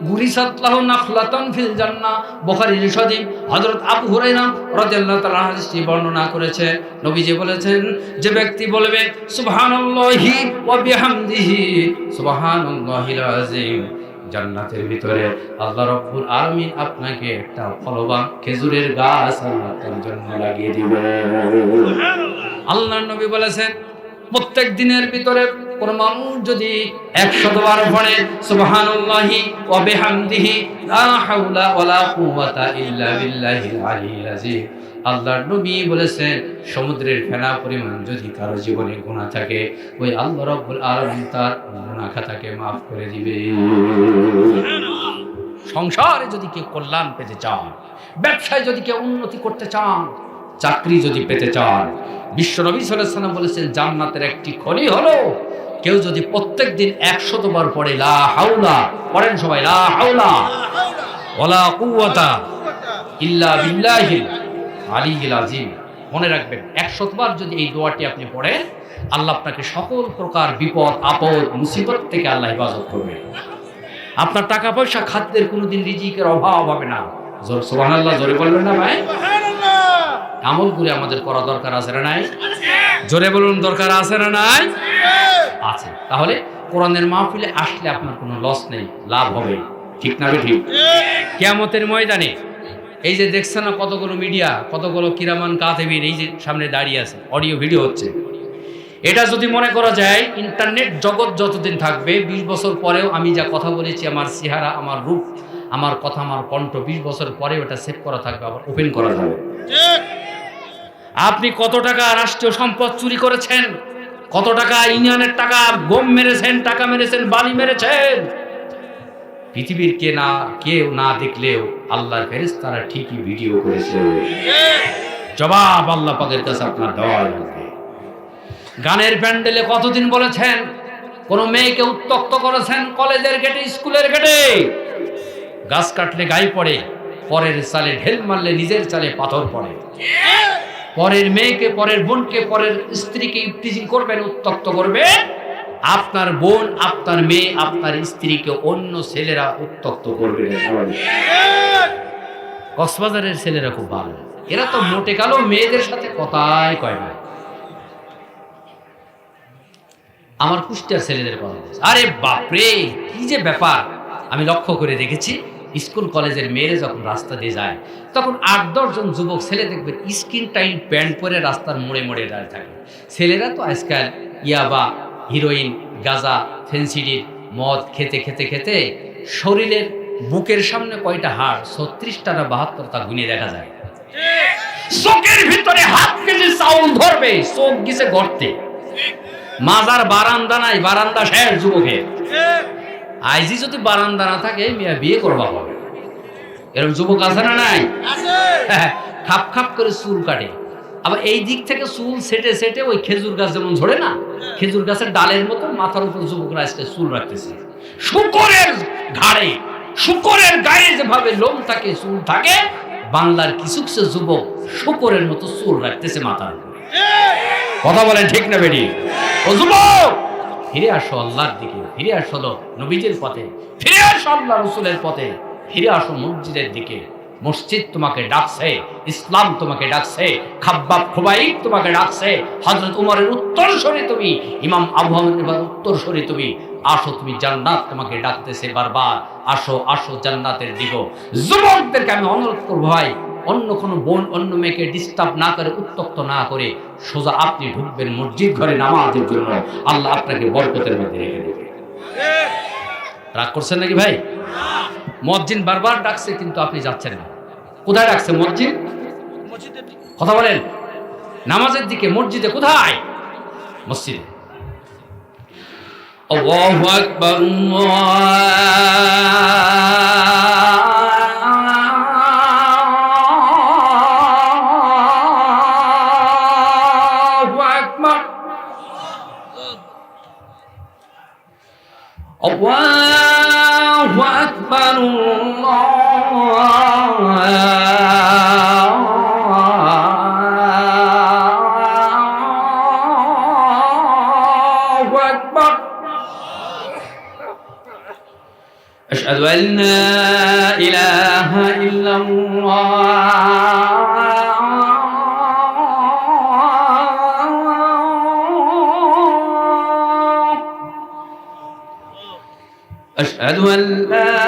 গুরিসাত লাহু নাখলাতান ফিল জান্নাহ। বুখারীর শরীফ হযরত আবু হুরায়রা রাদিয়াল্লাহু তাআলা হাদিসটি বর্ণনা করেছে। নবীজি বলেছেন, যে ব্যক্তি বলবে সুবহানাল্লাহি ওয়া বিহামদিহি সুবহানাল্লাহিল আযীম, জান্নাতের ভিতরে আল্লাহ রাব্বুল আলামিন আপনাকে একটা ফলবান খেজুরের গাছ আল্লাহ তার জন্য লাগিয়ে দিবেন। আল্লাহর নবী বলেছেন, প্রত্যেক দিনের ভিতরে কোন মানুষ যদি 100 বার পড়ে সুবহানাল্লাহি ওয়া বিহামদিহি লা হাওলা ওয়ালা কুওয়াতা ইল্লা বিল্লাহিল আলিয়্যিল আযীম, আল্লাহর নবী বলেছেন সমুদ্রের ফেনা পরিমাণ যদি কারো জীবনে গুনাহ থাকে, ওই আল্লাহ রাব্বুল আলামিন তার গুনাহ খাতাকে maaf করে দিবে। সংসারে যদি কেউ কল্যাণ পেতে চান, ব্যবসায় যদি কেউ উন্নতি করতে চান, চাকরি যদি পেতে চান, বিশ্ব নবী সাল্লাল্লাহু আলাইহি ওয়াসাল্লাম বলেছেন জান্নাতের একটি খনি হলো কেউ যদি প্রত্যেকদিন 100 বার পড়ে লা হাওলা, পড়েন সবাই লা হাওলা ওয়ালা কুওয়াতা ইল্লা বিল্লাহিল আলিয়্যিল আযীম। মনে রাখবেন 100 বার যদি এই দোয়াটি আপনি পড়েন, আল্লাহ আপনাকে সকল প্রকার বিপদ আপদ মুসিবত থেকে আল্লাহ হেফাজত করবে। আপনার টাকা পয়সা খাদ্যের কোনোদিন রিজিকের অভাব হবে না। জোর সুবহানাল্লাহ, জোরে বলবেন না ভাই? আমলগুলো আমাদের করা দরকার আছে না নাই? জোরে বলুন, দরকার আছে না নাই? আছে। তাহলে কোরআনের মাহফিলে আসলে আপনার কোনো লস নেই, লাভ হবে। ঠিক না ঠিক? কিয়ামতের ময়দানে এই যে দেখছেন না কতগুলো মিডিয়া, কতগুলো কিরামান কাতেবিন এই যে সামনে দাঁড়িয়ে আছে, অডিও ভিডিও হচ্ছে। এটা যদি মনে করা যায় ইন্টারনেট জগৎ যতদিন থাকবে, 20 বছর পরেও আমি যা কথা বলেছি, আমার চেহারা, আমার রূপ, আমার কথা, আমার কণ্ঠ 20 বছর পরে ওটা সেভ করা থাকবে, আবার ওপেন করা যাবে। আপনি কত টাকা রাষ্ট্রীয় সম্পদ চুরি করেছেন, কত টাকা ইউনিয়নের টাকা গম মেরেছেন, টাকা মেরেছেন, বালি মেরেছেন, পৃথিবীর কেউ না দেখলেও আল্লাহর ফেরেশতারা ঠিকই ভিডিও করেছে। জবাব আল্লাহ পাকের কাছে আপনার দেওয়া লাগবে। গানের প্যান্ডেলে কতদিন বলেছেন কোন মেয়েকে উত্ত্যক্ত করেছেন, কলেজের গেটে, স্কুলের গেটে। গাছ কাটলে গায়ে পড়ে, পরের চালে ঢেল মারলে নিজের চালে পাথর পড়ে। পরের মেয়েকে, পরের বোনকে, পরের স্ত্রীকে ইফটিজিং করবেন, উত্ত্যক্ত করবে, আপনার বোন, আপনার মেয়ে, আপনার স্ত্রীকে অন্য ছেলেরা উত্ত্যক্ত করবে। কক্সবাজারের ছেলেরা খুব ভালো, এরা তো মোটে কালো মেয়েদের সাথে কথাই কয় না। আমার কুষ্টিয়ার ছেলেদের কথা, আরে বাপরে কি যে ব্যাপার! আমি লক্ষ্য করে দেখেছি স্কুল কলেজের মেয়েরা যখন রাস্তা দিয়ে যায়, তখন 8-10 জন যুবক ছেলে দেখবেন স্কিন টাইট প্যান্ট পরে রাস্তার মোড়ে মোড়ে দাঁড়িয়ে থাকে। ছেলেরা তো আজকাল ইয়াবা, হিরোইন, গাঁজা, ফেন্সিডিল, মদ খেতে খেতে খেতে শরীরের বুকের সামনে কয়টা হাড়, 36টা না 72টা গুনে দেখা যায়। চোখের ভিতরে 1/2 কেজি চাউল ধরবে, চোখ গিছে গর্তে। মাজার বারান্দা নাই, বারান্দা শেষ যুবকের। আইজি যদি বারান্দা না থাকে মিয়া বিয়ে করবা হবে। এরকম যুবক আছে না নাই? খাপ খাপ করে চুল কাটে, আবার এই দিক থেকে চুল সেটে সেটে ওই খেজুর গাছ যেমন ঝরে না, খেজুর গাছের ডালের মতো মাথার উপর যুবকরা আজকে চুল রাখতেছে। শুকরের ঘাড়ে, শুকরের গায়ে যেভাবে লোম থাকে, চুল থাকে, বাংলার কিছু কিছু যুবক শুকরের মতো চুল রাখতেছে মাথার উপরে। কথা বলেন ঠিক না বেটি? ও যুবক, ফিরে আসো আল্লাহর দিকে, ফিরে আসো নবীজির পথে, ফিরে আসো আল্লাহ রাসূলের পথে, ফিরে আসো মসজিদের দিকে। মসজিদ তোমাকে ডাকছে, ইসলাম তোমাকে ডাকছে, খাব্বাব খুবাইব তোমাকে ডাকছে, হযরত উমরের উত্তরসূরি তুমি, ইমাম আবু হানিফার উত্তরসূরি তুমি। আসো, তুমি জান্নাত তোমাকে ডাকতেছে বারবার, আসো আসো জান্নাতের দিকে। যুবকদেরকে আমি অনুরোধ করব, ভাই অন্য কোনো বোন, অন্য মেয়েকে ডিস্টার্ব না করে, উত্তক্ত না করে সোজা আপনি ঢুকবেন মসজিদ ঘরে নামাজের জন্য। আল্লাহ আপনাকে বরকতের মধ্যে রেখে দেবে। রাগ করছেন নাকি ভাই? মুয়াজ্জিন বারবার ডাকছে কিন্তু আপনি যাচ্ছেন না। কোথায় ডাকছে মসজিদ? কথা বলেন, নামাজের দিকে, মসজিদে। কোথায়? মসজিদে। আল্লাহু আকবার, Allahu Akbar, Allahu Akbar. Ashhadu an la ilaha illallah. أشهد أن لا